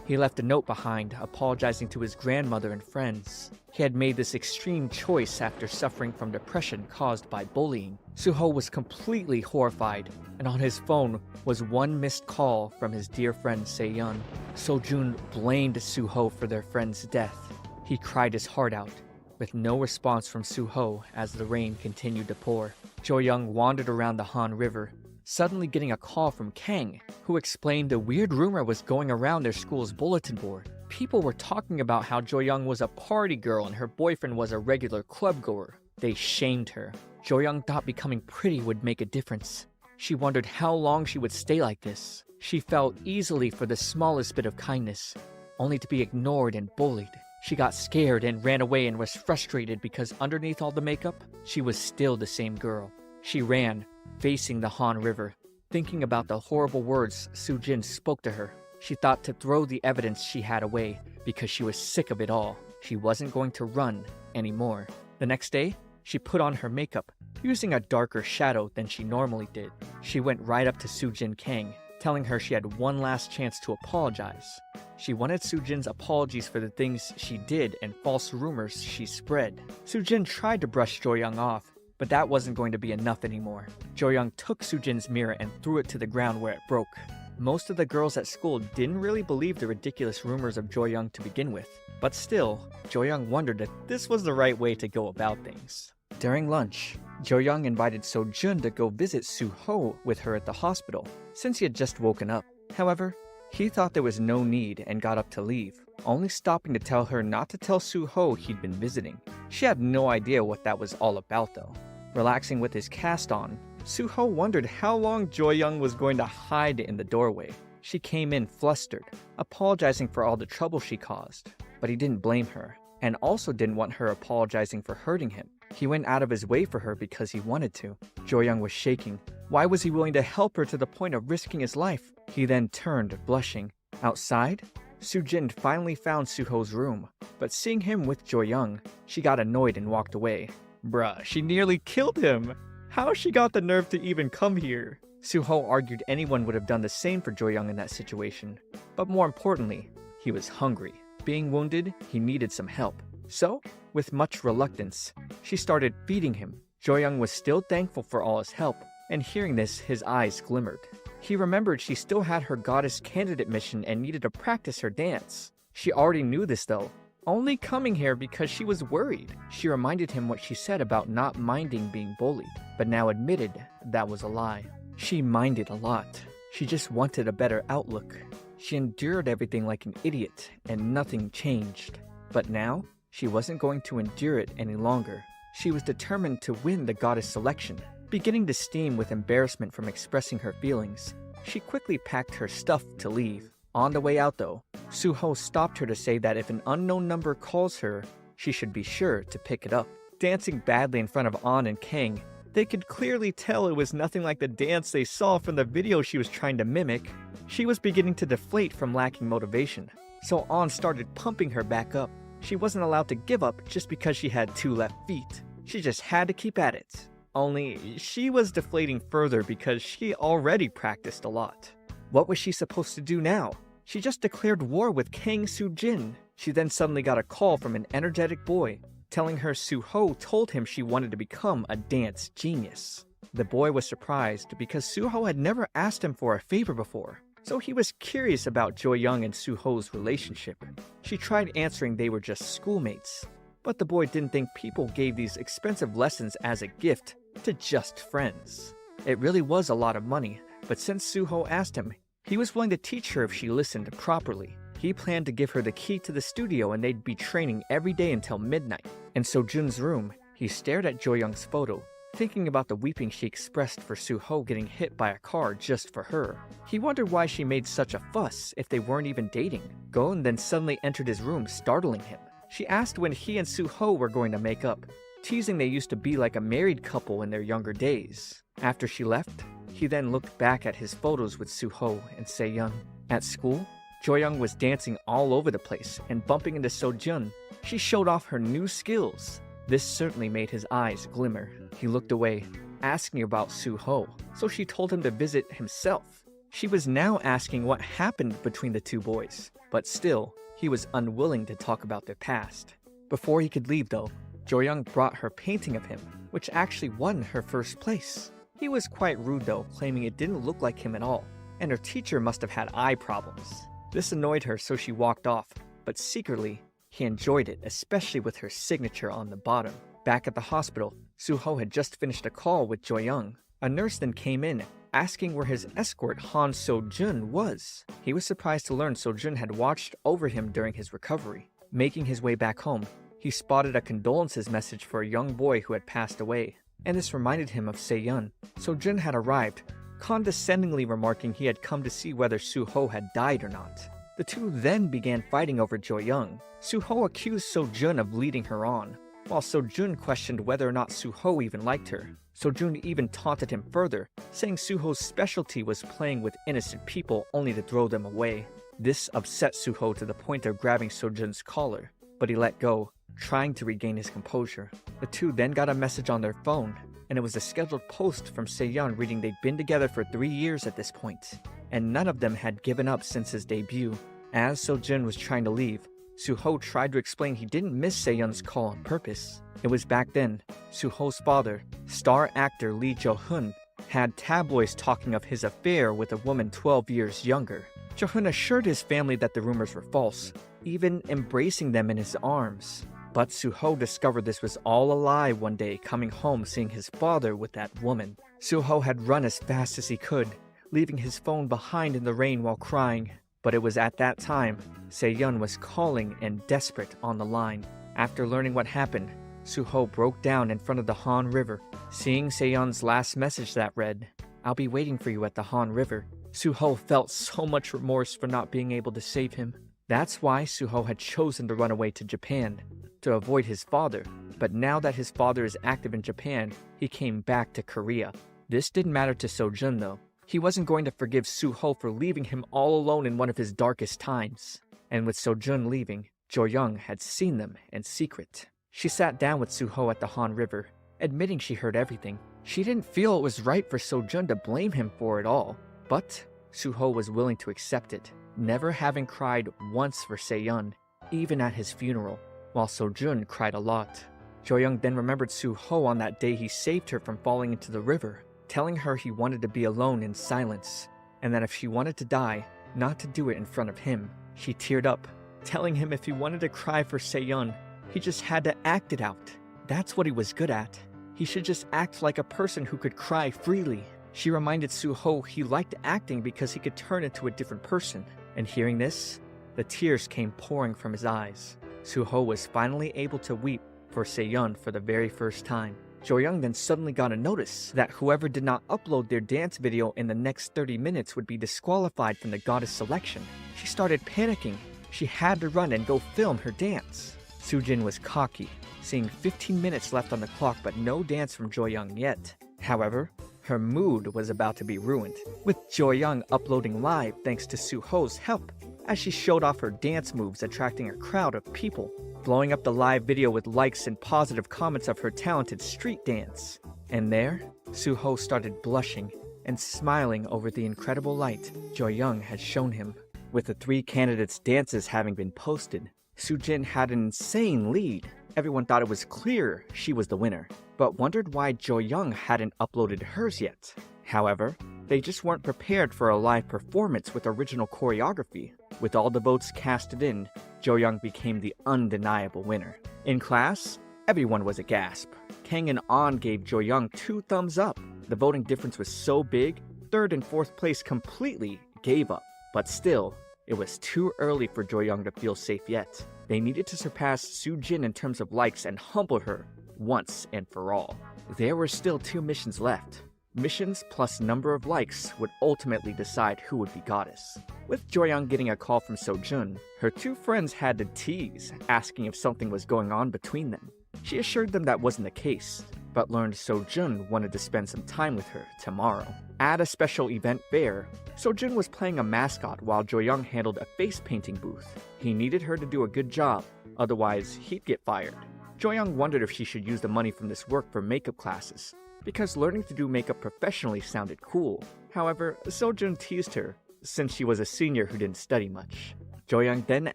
He left a note behind, apologizing to his grandmother and friends. He had made this extreme choice after suffering from depression caused by bullying. Su-ho was completely horrified, and on his phone was one missed call from his dear friend Se-yeon. Su-jin blamed Su-ho for their friend's death. He cried his heart out, with no response from Su-ho as the rain continued to pour. Jo-young wandered around the Han River, suddenly getting a call from Kang, who explained a weird rumor was going around their school's bulletin board. People were talking about how Jo-young was a party girl and her boyfriend was a regular club goer. They shamed her. Jo-young thought becoming pretty would make a difference. She wondered how long she would stay like this. She fell easily for the smallest bit of kindness, only to be ignored and bullied. She got scared and ran away and was frustrated because underneath all the makeup, she was still the same girl. She ran, facing the Han River, thinking about the horrible words Su-jin spoke to her. She thought to throw the evidence she had away because she was sick of it all. She wasn't going to run anymore. The next day, she put on her makeup, using a darker shadow than she normally did. She went right up to Su-jin Kang, telling her she had one last chance to apologize. She wanted Su-jin's apologies for the things she did and false rumors she spread. Su-jin tried to brush Jo-young off, but that wasn't going to be enough anymore. Jo-young took Su-jin's mirror and threw it to the ground where it broke. Most of the girls at school didn't really believe the ridiculous rumors of Jo-young to begin with, but still, Jo-young wondered if this was the right way to go about things. During lunch, Jo-young invited Su-jin to go visit Su-ho with her at the hospital, since he had just woken up. However, he thought there was no need and got up to leave, only stopping to tell her not to tell Su-ho he'd been visiting. She had no idea what that was all about though. Relaxing with his cast on, Su-ho wondered how long Jo-young was going to hide in the doorway. She came in flustered, apologizing for all the trouble she caused, but he didn't blame her, and also didn't want her apologizing for hurting him. He went out of his way for her because he wanted to. Jo-young was shaking. Why was he willing to help her to the point of risking his life? He then turned, blushing. Outside, Su-jin finally found Su-ho's room, but seeing him with Jo-young, she got annoyed and walked away. Bruh, she nearly killed him! How she got the nerve to even come here? Su-ho argued anyone would have done the same for Jo-young in that situation. But more importantly, he was hungry. Being wounded, he needed some help. So, with much reluctance, she started feeding him. Jo-young was still thankful for all his help, and hearing this, his eyes glimmered. He remembered she still had her goddess candidate mission and needed to practice her dance. She already knew this though, only coming here because she was worried. She reminded him what she said about not minding being bullied, but now admitted that was a lie. She minded a lot. She just wanted a better outlook. She endured everything like an idiot, and nothing changed. But now, she wasn't going to endure it any longer. She was determined to win the goddess selection. Beginning to steam with embarrassment from expressing her feelings, she quickly packed her stuff to leave. On the way out though, Su-ho stopped her to say that if an unknown number calls her, she should be sure to pick it up. Dancing badly in front of An and Kang, they could clearly tell it was nothing like the dance they saw from the video she was trying to mimic. She was beginning to deflate from lacking motivation, so An started pumping her back up. She wasn't allowed to give up just because she had 2 left feet. She just had to keep at it. Only, she was deflating further because she already practiced a lot. What was she supposed to do now? She just declared war with Kang Su-jin. She then suddenly got a call from an energetic boy, telling her Su-ho told him she wanted to become a dance genius. The boy was surprised because Su-ho had never asked him for a favor before, so he was curious about Jo-young and Su-ho's relationship. She tried answering they were just schoolmates, but the boy didn't think people gave these expensive lessons as a gift to just friends. It really was a lot of money, but since Su-ho asked him, he was willing to teach her if she listened properly. He planned to give her the key to the studio and they'd be training every day until midnight. In So-jun's room, he stared at Jo-young's photo, thinking about the weeping she expressed for Su-ho getting hit by a car just for her. He wondered why she made such a fuss if they weren't even dating. Gon then suddenly entered his room, startling him. She asked when he and Su-ho were going to make up, teasing they used to be like a married couple in their younger days. After she left, he then looked back at his photos with Su-ho and Se-young. At school, Jo-young was dancing all over the place and bumping into So-jun. She showed off her new skills. This certainly made his eyes glimmer. He looked away, asking about Su-ho, so she told him to visit himself. She was now asking what happened between the two boys, but still, he was unwilling to talk about their past. Before he could leave though, Jo-young brought her painting of him, which actually won her first place. He was quite rude though, claiming it didn't look like him at all, and her teacher must have had eye problems. This annoyed her, so she walked off, but secretly, he enjoyed it, especially with her signature on the bottom. Back at the hospital, Su-ho had just finished a call with Jo-young. A nurse then came in, asking where his escort Han Su-jin was. He was surprised to learn Su-jin had watched over him during his recovery. Making his way back home, he spotted a condolences message for a young boy who had passed away, and this reminded him of Se-yeon. Su-jin had arrived, condescendingly remarking he had come to see whether Su-ho had died or not. The two then began fighting over Jo-young. Su-ho accused Su-jin of leading her on, while Su-jin questioned whether or not Su-ho even liked her. Su-jin even taunted him further, saying Su-ho's specialty was playing with innocent people only to throw them away. This upset Su-ho to the point of grabbing Su-jin's collar, but he let go, trying to regain his composure. The two then got a message on their phone, and it was a scheduled post from Se-yeon reading they'd been together for 3 years at this point, and none of them had given up since his debut. As Su-jin was trying to leave, Su-ho tried to explain he didn't miss Se-yeon's call on purpose. It was back then, Su-ho's father, star actor Lee Jo-hun, had tabloids talking of his affair with a woman 12 years younger. Jo-hun assured his family that the rumors were false, even embracing them in his arms. But Su-ho discovered this was all a lie one day, coming home seeing his father with that woman. Su-ho had run as fast as he could, leaving his phone behind in the rain while crying. But it was at that time, Se-yeon was calling and desperate on the line. After learning what happened, Su-ho broke down in front of the Han River, seeing Se-yeon's last message that read, "I'll be waiting for you at the Han River." Su-ho felt so much remorse for not being able to save him. That's why Su-ho had chosen to run away to Japan, to avoid his father. But now that his father is active in Japan, he came back to Korea. This didn't matter to Su-jin though. He wasn't going to forgive Su-ho for leaving him all alone in one of his darkest times. And with Su-jin leaving, Jo-young had seen them in secret. She sat down with Su-ho at the Han River, admitting she heard everything. She didn't feel it was right for Su-jin to blame him for it all, but Su-ho was willing to accept it, never having cried once for Se-yeon, even at his funeral, while Su-jin cried a lot. Jo-young then remembered Su-ho on that day he saved her from falling into the river, telling her he wanted to be alone in silence, and that if she wanted to die, not to do it in front of him. She teared up, telling him if he wanted to cry for Se-yeon, he just had to act it out. That's what he was good at. He should just act like a person who could cry freely. She reminded Su-ho he liked acting because he could turn into a different person. And hearing this, the tears came pouring from his eyes. Su-ho was finally able to weep for Se-yeon for the very first time. Jo-young then suddenly got a notice that whoever did not upload their dance video in the next 30 minutes would be disqualified from the goddess selection. She started panicking. She had to run and go film her dance. Su-jin was cocky, seeing 15 minutes left on the clock but no dance from Jo-young yet. However, her mood was about to be ruined, with Jo-young uploading live thanks to Su-ho's help, as she showed off her dance moves attracting a crowd of people, blowing up the live video with likes and positive comments of her talented street dance. And there, Su-ho started blushing and smiling over the incredible light Jo-young had shown him. With the 3 candidates' dances having been posted, Su-jin had an insane lead. Everyone thought it was clear she was the winner, but wondered why Jo-young hadn't uploaded hers yet. However, they just weren't prepared for a live performance with original choreography. With all the votes casted in, Jo-young became the undeniable winner. In class, everyone was aghast. Kang and An gave Jo-young 2 thumbs up. The voting difference was so big, 3rd and 4th place completely gave up. But still, it was too early for Jo-young to feel safe yet. They needed to surpass Su-jin in terms of likes and humble her once and for all. There were still 2 missions left. Missions plus number of likes would ultimately decide who would be goddess. With Jo-young getting a call from Su-jin, her 2 friends had to tease, asking if something was going on between them. She assured them that wasn't the case, but learned Su-jin wanted to spend some time with her tomorrow. At a special event fair, Su-jin was playing a mascot while Jo-young handled a face painting booth. He needed her to do a good job, otherwise he'd get fired. Jo-young wondered if she should use the money from this work for makeup classes, because learning to do makeup professionally sounded cool. However, Su-jin teased her, since she was a senior who didn't study much. Jo-young then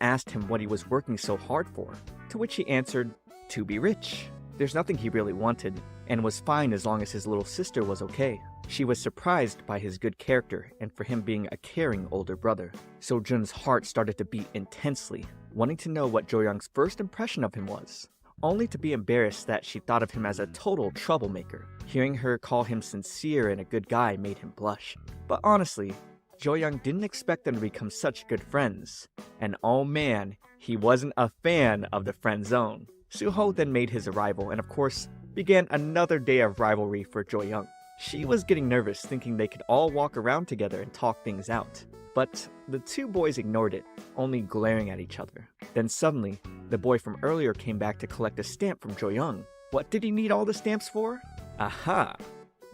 asked him what he was working so hard for, to which he answered, to be rich. There's nothing he really wanted, and was fine as long as his little sister was okay. She was surprised by his good character and for him being a caring older brother. Su-jin's heart started to beat intensely, wanting to know what Jo-young's first impression of him was. only to be embarrassed that she thought of him as a total troublemaker. Hearing her call him sincere and a good guy made him blush. But honestly, Jo-young didn't expect them to become such good friends. And oh man, he wasn't a fan of the friend zone. Su-ho then made his arrival and of course, began another day of rivalry for Jo-young. She was getting nervous thinking they could all walk around together and talk things out. But the two boys ignored it, only glaring at each other. Then suddenly, the boy from earlier came back to collect a stamp from Jo-young. What did he need all the stamps for? Aha!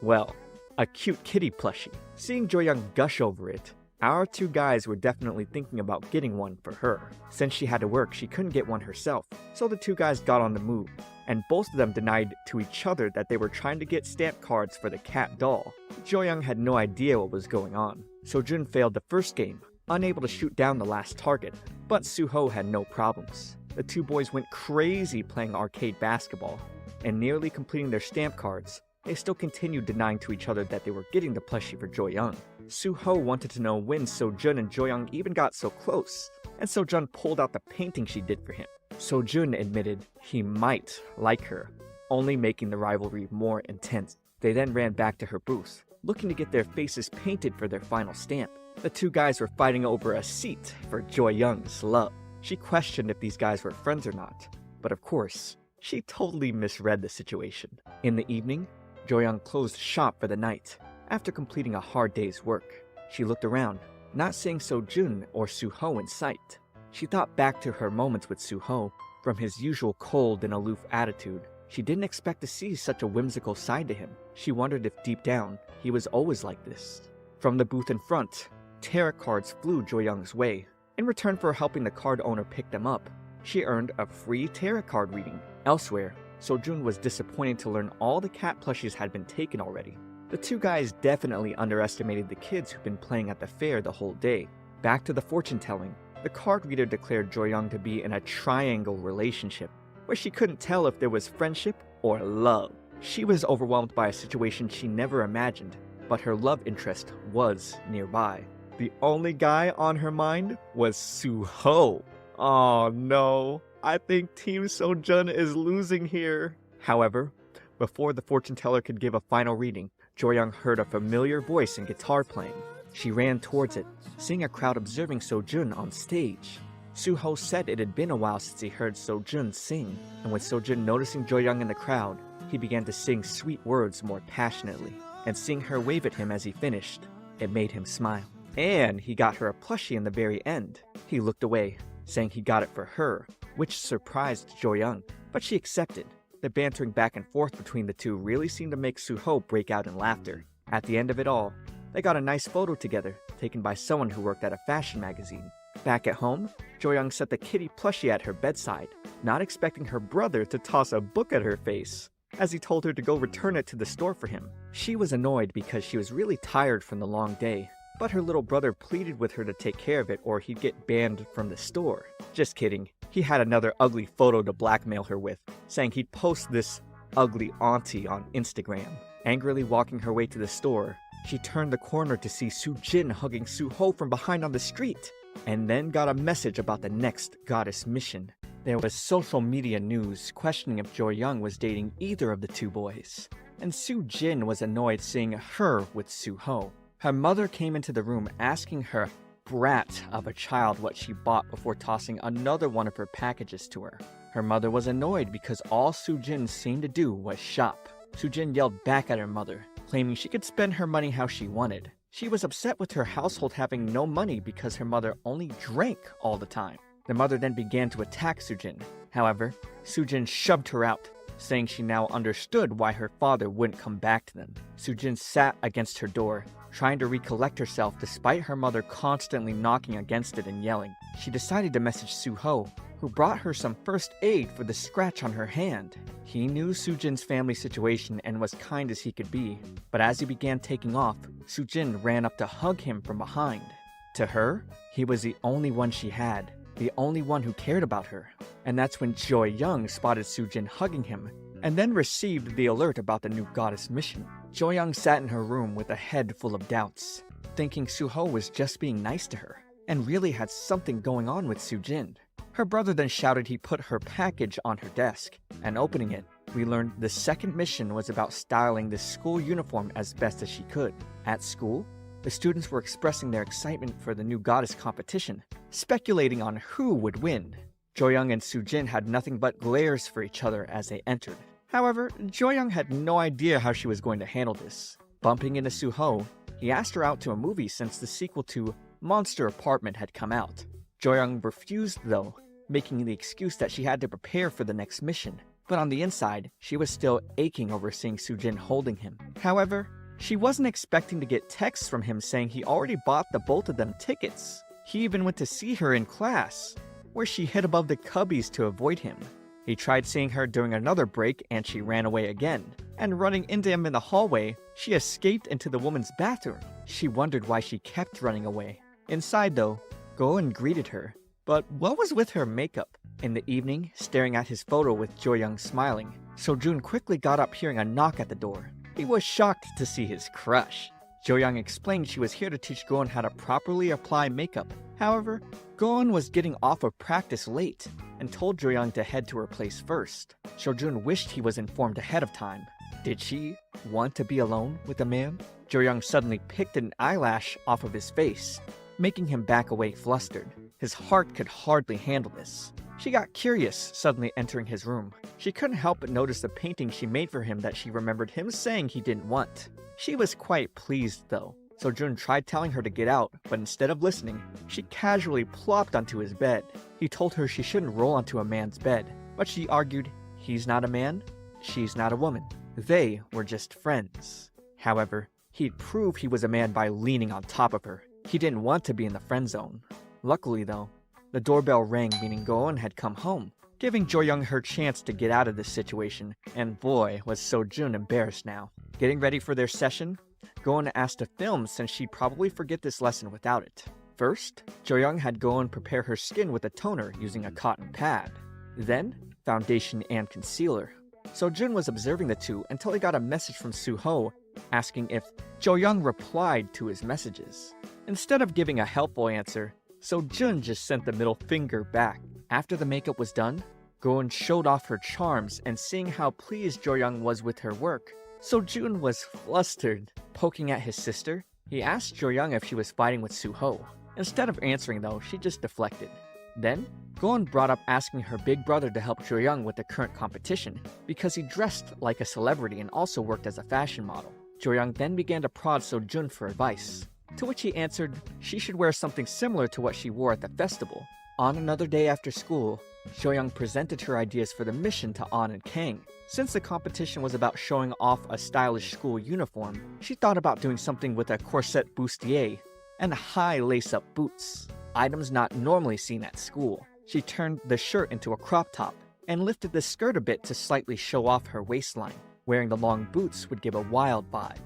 Well, a cute kitty plushie. Seeing Jo-young gush over it, our two guys were definitely thinking about getting one for her. Since she had to work, she couldn't get one herself, so the two guys got on the move, and both of them denied to each other that they were trying to get stamp cards for the cat doll. Jo-young had no idea what was going on. Su-jin failed the first game, unable to shoot down the last target, but Su-ho had no problems. The two boys went crazy playing arcade basketball, and nearly completing their stamp cards, they still continued denying to each other that they were getting the plushie for Jo-young. Su-ho wanted to know when So-jun and Jo-young even got so close, and So-jun pulled out the painting she did for him. So-jun admitted he might like her, only making the rivalry more intense. They then ran back to her booth, looking to get their faces painted for their final stamp. The two guys were fighting over a seat for Jo-young's love. She questioned if these guys were friends or not, but of course, she totally misread the situation. In the evening, Jo-young closed shop for the night. After completing a hard day's work, she looked around, not seeing So-jun or Su-ho in sight. She thought back to her moments with Su-ho. From his usual cold and aloof attitude, she didn't expect to see such a whimsical side to him. She wondered if deep down, he was always like this. From the booth in front, tarot cards flew Jo-young's way. In return for helping the card owner pick them up, she earned a free tarot card reading. Elsewhere, So-jun was disappointed to learn all the cat plushies had been taken already. The two guys definitely underestimated the kids who'd been playing at the fair the whole day. Back to the fortune-telling, the card reader declared Jo-young to be in a triangle relationship, where she couldn't tell if there was friendship or love. She was overwhelmed by a situation she never imagined, but her love interest was nearby. The only guy on her mind was Su-ho. Oh no, I think Team So-jun is losing here. However, before the fortune teller could give a final reading, Jo-young heard a familiar voice and guitar playing. She ran towards it, seeing a crowd observing So-jun on stage. Su-ho said it had been a while since he heard So-jun sing, and with So-jun noticing Jo-young in the crowd, he began to sing sweet words more passionately, and seeing her wave at him as he finished, it made him smile. And he got her a plushie in the very end. He looked away, saying he got it for her, which surprised Jo-young, but she accepted. The bantering back and forth between the two really seemed to make Su-ho break out in laughter. At the end of it all, they got a nice photo together, taken by someone who worked at a fashion magazine. Back at home, Jo-young set the kitty plushie at her bedside, not expecting her brother to toss a book at her face, as he told her to go return it to the store for him. She was annoyed because she was really tired from the long day, but her little brother pleaded with her to take care of it or he'd get banned from the store. Just kidding. He had another ugly photo to blackmail her with, saying he'd post this ugly auntie on Instagram. Angrily walking her way to the store, she turned the corner to see Su-jin hugging Su-ho from behind on the street, and then got a message about the next goddess mission. There was social media news questioning if Jo-young was dating either of the two boys, and Su-jin was annoyed seeing her with Su-ho. Her mother came into the room asking her brat of a child what she bought before tossing another one of her packages to her. Her mother was annoyed because all Su-jin seemed to do was shop. Su-jin yelled back at her mother, claiming she could spend her money how she wanted. She was upset with her household having no money because her mother only drank all the time. The mother then began to attack Su-jin. However, Su-jin shoved her out, saying she now understood why her father wouldn't come back to them. Su-jin sat against her door, trying to recollect herself despite her mother constantly knocking against it and yelling. She decided to message Su-ho, who brought her some first aid for the scratch on her hand. He knew Su-jin's family situation and was kind as he could be, but as he began taking off, Su-jin ran up to hug him from behind. To her, he was the only one she had, the only one who cared about her. And that's when Jo-young spotted Su-jin hugging him, and then received the alert about the new goddess mission. Jo-young sat in her room with a head full of doubts, thinking Su-ho was just being nice to her, and really had something going on with Su-jin. Her brother then shouted he put her package on her desk, and opening it, we learned the second mission was about styling the school uniform as best as she could. At school, the students were expressing their excitement for the new goddess competition, speculating on who would win. Jo-young and Su-jin had nothing but glares for each other as they entered. However, Jo-young had no idea how she was going to handle this. Bumping into Su-ho, he asked her out to a movie since the sequel to Monster Apartment had come out. Jo-young refused though, making the excuse that she had to prepare for the next mission. But on the inside, she was still aching over seeing Su-jin holding him. However, she wasn't expecting to get texts from him saying he already bought the both of them tickets. He even went to see her in class, where she hid above the cubbies to avoid him. He tried seeing her during another break and she ran away again. And running into him in the hallway, she escaped into the woman's bathroom. She wondered why she kept running away. Inside though, Go-eun greeted her. But what was with her makeup? In the evening, staring at his photo with Jo-young smiling, So-jun quickly got up hearing a knock at the door. He was shocked to see his crush. Jo-young explained she was here to teach Go-eun how to properly apply makeup. However, Go-eun was getting off of practice late and told Jo-young to head to her place first. So-jun wished he was informed ahead of time. Did she want to be alone with a man? Jo-young suddenly picked an eyelash off of his face, making him back away flustered. His heart could hardly handle this. She got curious, suddenly entering his room. She couldn't help but notice the painting she made for him that she remembered him saying he didn't want. She was quite pleased though. So-jun tried telling her to get out, but instead of listening, she casually plopped onto his bed. He told her she shouldn't roll onto a man's bed, but she argued, he's not a man, she's not a woman. They were just friends. However, he'd prove he was a man by leaning on top of her. He didn't want to be in the friend zone. Luckily though, the doorbell rang, meaning Go-eun had come home, giving Jo-young her chance to get out of this situation, and boy was So-jun embarrassed now. Getting ready for their session, Go-eun asked to film since she'd probably forget this lesson without it. First, Jo-young had Go-eun prepare her skin with a toner using a cotton pad. Then, foundation and concealer. So-jun was observing the two until he got a message from Su-ho asking if Jo-young replied to his messages. Instead of giving a helpful answer, So-jun just sent the middle finger back. After the makeup was done, Go-eun showed off her charms, and seeing how pleased Jo-young was with her work, So-jun was flustered. Poking at his sister, he asked Jo-young if she was fighting with Su-ho. Instead of answering though, she just deflected. Then, Go-eun brought up asking her big brother to help Jo-young with the current competition, because he dressed like a celebrity and also worked as a fashion model. Jo-young then began to prod So-jun for advice, to which he answered she should wear something similar to what she wore at the festival. On another day after school, Jo-young presented her ideas for the mission to An and Kang. Since the competition was about showing off a stylish school uniform, she thought about doing something with a corset bustier and high lace-up boots, items not normally seen at school. She turned the shirt into a crop top and lifted the skirt a bit to slightly show off her waistline. Wearing the long boots would give a wild vibe.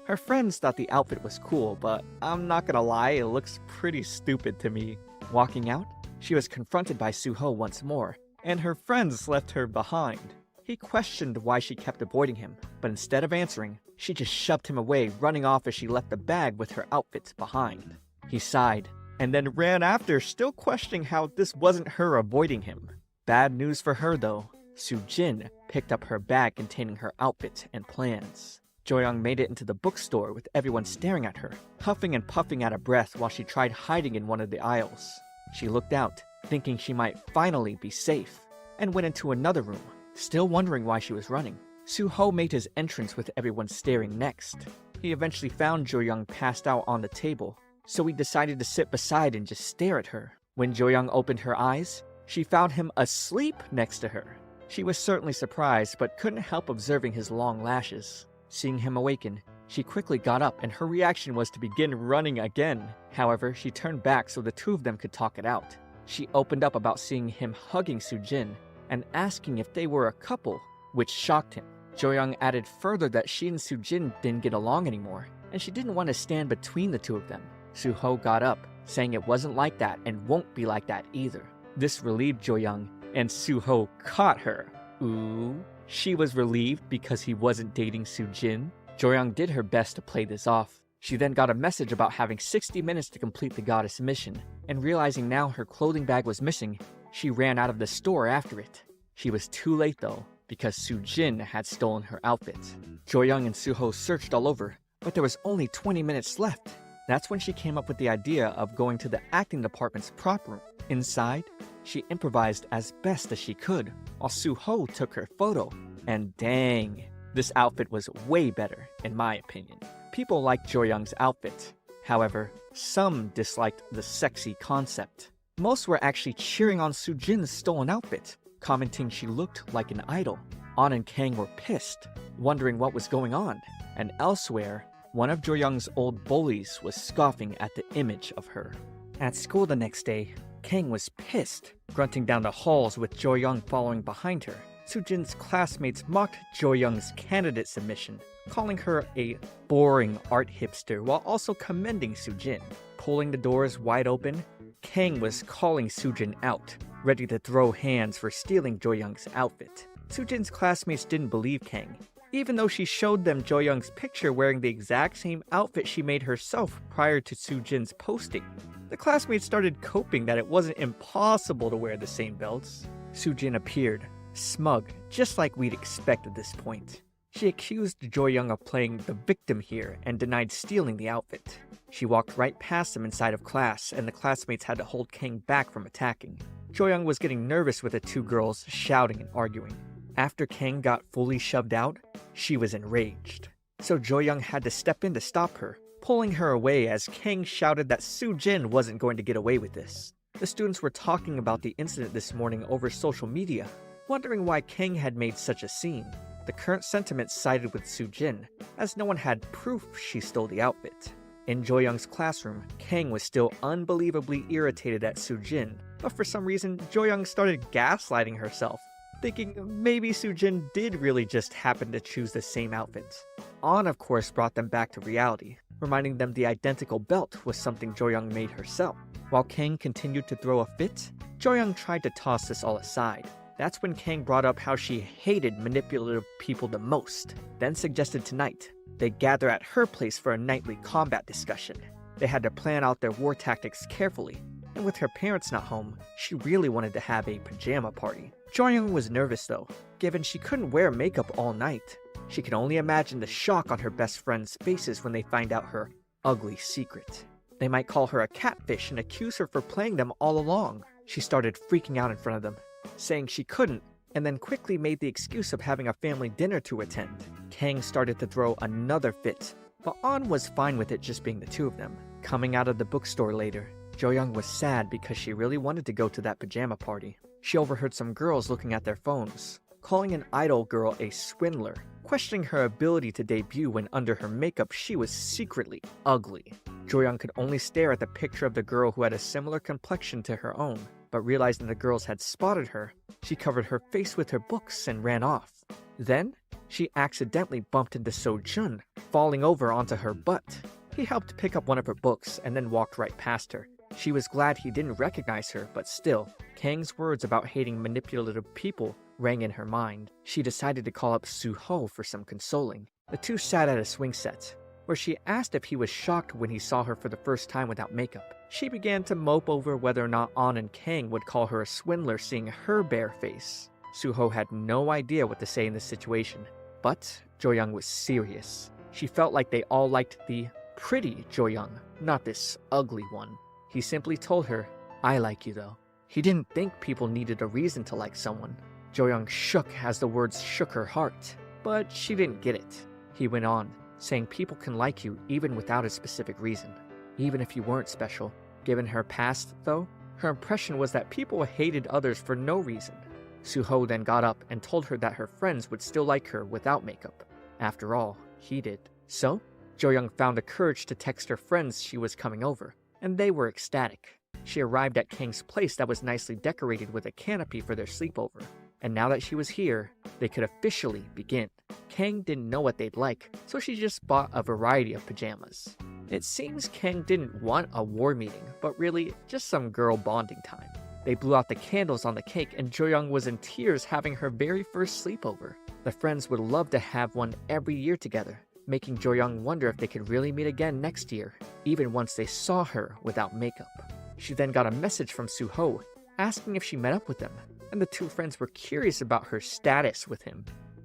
Her friends thought the outfit was cool, but I'm not gonna lie, it looks pretty stupid to me. Walking out, she was confronted by Su-ho once more, and her friends left her behind. He questioned why she kept avoiding him, but instead of answering, she just shoved him away, running off as she left the bag with her outfits behind. He sighed, and then ran after, still questioning how this wasn't her avoiding him. Bad news for her though, Su-jin picked up her bag containing her outfit and plans. Jo-young made it into the bookstore with everyone staring at her, huffing and puffing out of breath while she tried hiding in one of the aisles. She looked out, thinking she might finally be safe, and went into another room, still wondering why she was running. Su-ho made his entrance with everyone staring next. He eventually found Jo-young passed out on the table, so he decided to sit beside and just stare at her. When Jo-young opened her eyes, she found him asleep next to her. She was certainly surprised, but couldn't help observing his long lashes. Seeing him awaken, she quickly got up and her reaction was to begin running again. However, she turned back so the two of them could talk it out. She opened up about seeing him hugging Su-jin and asking if they were a couple, which shocked him. Jo-young added further that she and Su-jin didn't get along anymore, and she didn't want to stand between the two of them. Su-ho got up, saying it wasn't like that and won't be like that either. This relieved Jo-young, and Su-ho caught her. Ooh. She was relieved because he wasn't dating Su-jin. Jo-young did her best to play this off. She then got a message about having 60 minutes to complete the goddess mission, and realizing now her clothing bag was missing, She ran out of the store after it. She was too late though, because Su-jin had stolen her outfit. Jo-young and Suho searched all over, but there was only 20 minutes left. That's when she came up with the idea of going to the acting department's prop room. Inside, she improvised as best as she could, while Suho took her photo. And dang, this outfit was way better, in my opinion. People liked Jo-young's outfit. However, some disliked the sexy concept. Most were actually cheering on Su-jin's stolen outfit, commenting she looked like an idol. An and Kang were pissed, wondering what was going on. And elsewhere, one of Jo-young's old bullies was scoffing at the image of her. At school the next day, Kang was pissed, grunting down the halls with Jo-young following behind her. Su-jin's classmates mocked Jo-young's candidate submission, calling her a boring art hipster while also commending Su-jin. Pulling the doors wide open, Kang was calling Su-jin out, ready to throw hands for stealing Jo-young's outfit. Su-jin's classmates didn't believe Kang, even though she showed them Jo-young's picture wearing the exact same outfit she made herself prior to Su-jin's posting. The classmates started coping that it wasn't impossible to wear the same belts. Su-jin appeared, smug, just like we'd expect at this point. She accused Jo-young of playing the victim here and denied stealing the outfit. She walked right past them inside of class, and the classmates had to hold Kang back from attacking. Jo-young was getting nervous with the two girls shouting and arguing. After Kang got fully shoved out, she was enraged. So Jo-young had to step in to stop her, pulling her away as Kang shouted that Su-jin wasn't going to get away with this. The students were talking about the incident this morning over social media, wondering why Kang had made such a scene. The current sentiment sided with Su-jin, as no one had proof she stole the outfit. In Jo-young's classroom, Kang was still unbelievably irritated at Su-jin, but for some reason, Jo-young started gaslighting herself, thinking maybe Su-jin did really just happen to choose the same outfit. An, of course, brought them back to reality, reminding them the identical belt was something Jo-young made herself. While Kang continued to throw a fit, Jo-young tried to toss this all aside. That's when Kang brought up how she hated manipulative people the most, then suggested tonight they gather at her place for a nightly combat discussion. They had to plan out their war tactics carefully, and with her parents not home, she really wanted to have a pajama party. Jo-young was nervous though, given she couldn't wear makeup all night. She could only imagine the shock on her best friends' faces when they find out her ugly secret. They might call her a catfish and accuse her for playing them all along. She started freaking out in front of them, saying she couldn't, and then quickly made the excuse of having a family dinner to attend. Kang started to throw another fit, but An was fine with it just being the two of them. Coming out of the bookstore later, Jo-young was sad because she really wanted to go to that pajama party. She overheard some girls looking at their phones, calling an idol girl a swindler, questioning her ability to debut when under her makeup she was secretly ugly. Jo-young could only stare at the picture of the girl who had a similar complexion to her own, but realizing the girls had spotted her, she covered her face with her books and ran off. Then, she accidentally bumped into Su-jin, falling over onto her butt. He helped pick up one of her books and then walked right past her. She was glad he didn't recognize her, but still, Kang's words about hating manipulative people rang in her mind. She decided to call up Suho for some consoling. The two sat at a swing set, where she asked if he was shocked when he saw her for the first time without makeup. She began to mope over whether or not An and Kang would call her a swindler seeing her bare face. Suho had no idea what to say in this situation, but Jo-young was serious. She felt like they all liked the pretty Jo-young, not this ugly one. He simply told her, "I like you though." He didn't think people needed a reason to like someone. Jo-young shook as the words shook her heart, but she didn't get it. He went on, saying people can like you even without a specific reason, even if you weren't special. Given her past, though, her impression was that people hated others for no reason. Suho then got up and told her that her friends would still like her without makeup. After all, he did. So, Jo-young found the courage to text her friends she was coming over, and they were ecstatic. She arrived at Kang's place that was nicely decorated with a canopy for their sleepover, and now that she was here, they could officially begin. Kang didn't know what they'd like, so she just bought a variety of pajamas. It seems Kang didn't want a war meeting, but really just some girl bonding time. They blew out the candles on the cake, and Jo-young was in tears having her very first sleepover. The friends would love to have one every year together, making Jo-young wonder if they could really meet again next year, even once they saw her without makeup. She then got a message from Suho, asking if she met up with them, and the two friends were curious about her status with him.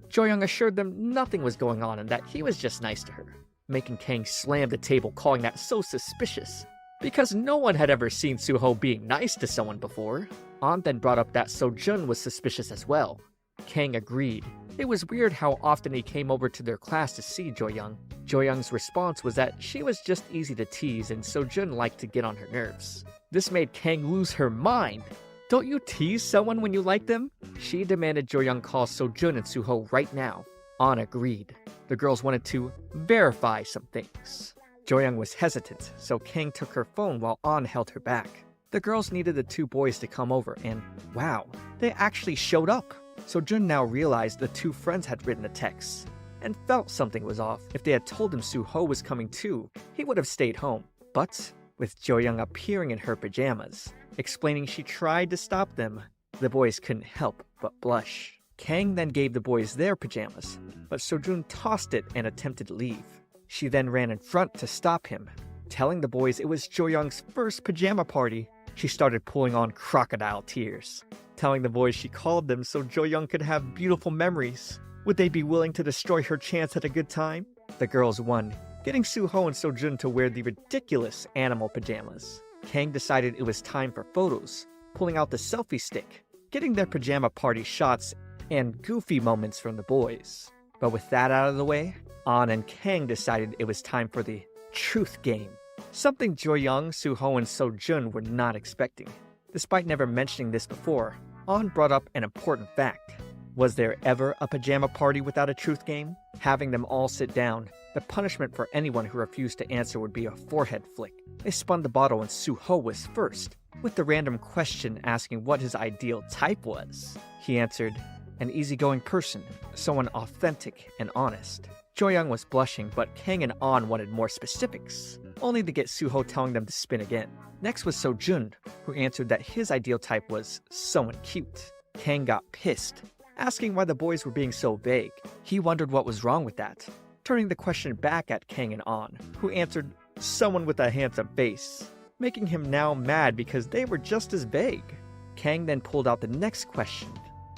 Jo-young assured them nothing was going on and that he was just nice to her, making Kang slam the table, calling that so suspicious, because no one had ever seen Su-ho being nice to someone before. An then brought up that Su-jin was suspicious as well. Kang agreed. It was weird how often he came over to their class to see Jo-young. Jo-young's response was that she was just easy to tease and Su-jin liked to get on her nerves. This made Kang lose her mind. Don't you tease someone when you like them? She demanded Jo-young call Su-jin and Su-ho right now. An agreed. The girls wanted to verify some things. Jo-young was hesitant, so Kang took her phone while An held her back. The girls needed the two boys to come over and, wow, they actually showed up. Su-jin now realized the two friends had written a text and felt something was off. If they had told him Su-ho was coming too, he would have stayed home. But with Jo-young appearing in her pajamas, explaining she tried to stop them, the boys couldn't help but blush. Kang then gave the boys their pajamas, but Su-jin tossed it and attempted to leave. She then ran in front to stop him, telling the boys it was Jo-young's first pajama party. She started pulling on crocodile tears, telling the boys she called them so Jo-young could have beautiful memories. Would they be willing to destroy her chance at a good time? The girls won, getting Su-ho and Su-jin to wear the ridiculous animal pajamas. Kang decided it was time for photos, pulling out the selfie stick, getting their pajama party shots and goofy moments from the boys. But with that out of the way, An and Kang decided it was time for the truth game. Something Jo-young, Su-ho, and Su-jin were not expecting. Despite never mentioning this before, An brought up an important fact. Was there ever a pajama party without a truth game? Having them all sit down, the punishment for anyone who refused to answer would be a forehead flick. They spun the bottle and Su-ho was first, with the random question asking what his ideal type was. He answered, an easygoing person, someone authentic and honest. Jo-young was blushing, but Kang and An wanted more specifics, only to get Su-ho telling them to spin again. Next was Su-jin, who answered that his ideal type was someone cute. Kang got pissed, asking why the boys were being so vague. He wondered what was wrong with that, turning the question back at Kang and An, who answered someone with a handsome face, making him now mad because they were just as vague. Kang then pulled out the next question,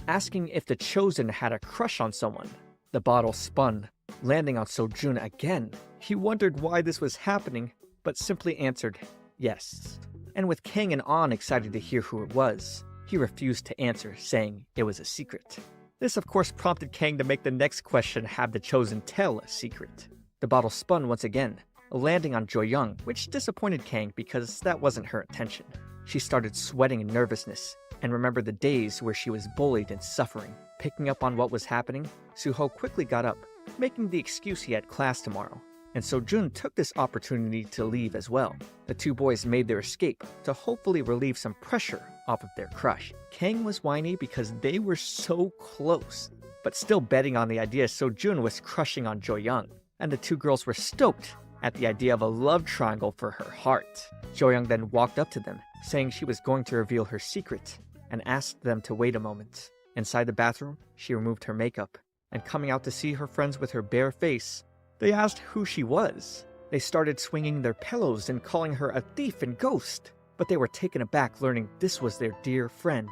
asking if the chosen had a crush on someone. The bottle spun, landing on Su-jin again. He wondered why this was happening, but simply answered yes. And with Kang and An excited to hear who it was, he refused to answer, saying it was a secret. This of course prompted Kang to make the next question have the chosen tell a secret. The bottle spun once again, landing on Jo-young, which disappointed Kang because that wasn't her intention. She started sweating in nervousness, and remembered the days where she was bullied and suffering. Picking up on what was happening, Su-ho quickly got up, making the excuse he had class tomorrow, and Su-jin took this opportunity to leave as well. The two boys made their escape to hopefully relieve some pressure off of their crush. Kang was whiny because they were so close, but still betting on the idea Su-jin was crushing on Jo-young, and the two girls were stoked at the idea of a love triangle for her heart. Jo-young then walked up to them, saying she was going to reveal her secret, and asked them to wait a moment. Inside the bathroom, she removed her makeup, and coming out to see her friends with her bare face, they asked who she was. They started swinging their pillows and calling her a thief and ghost, but they were taken aback learning this was their dear friend.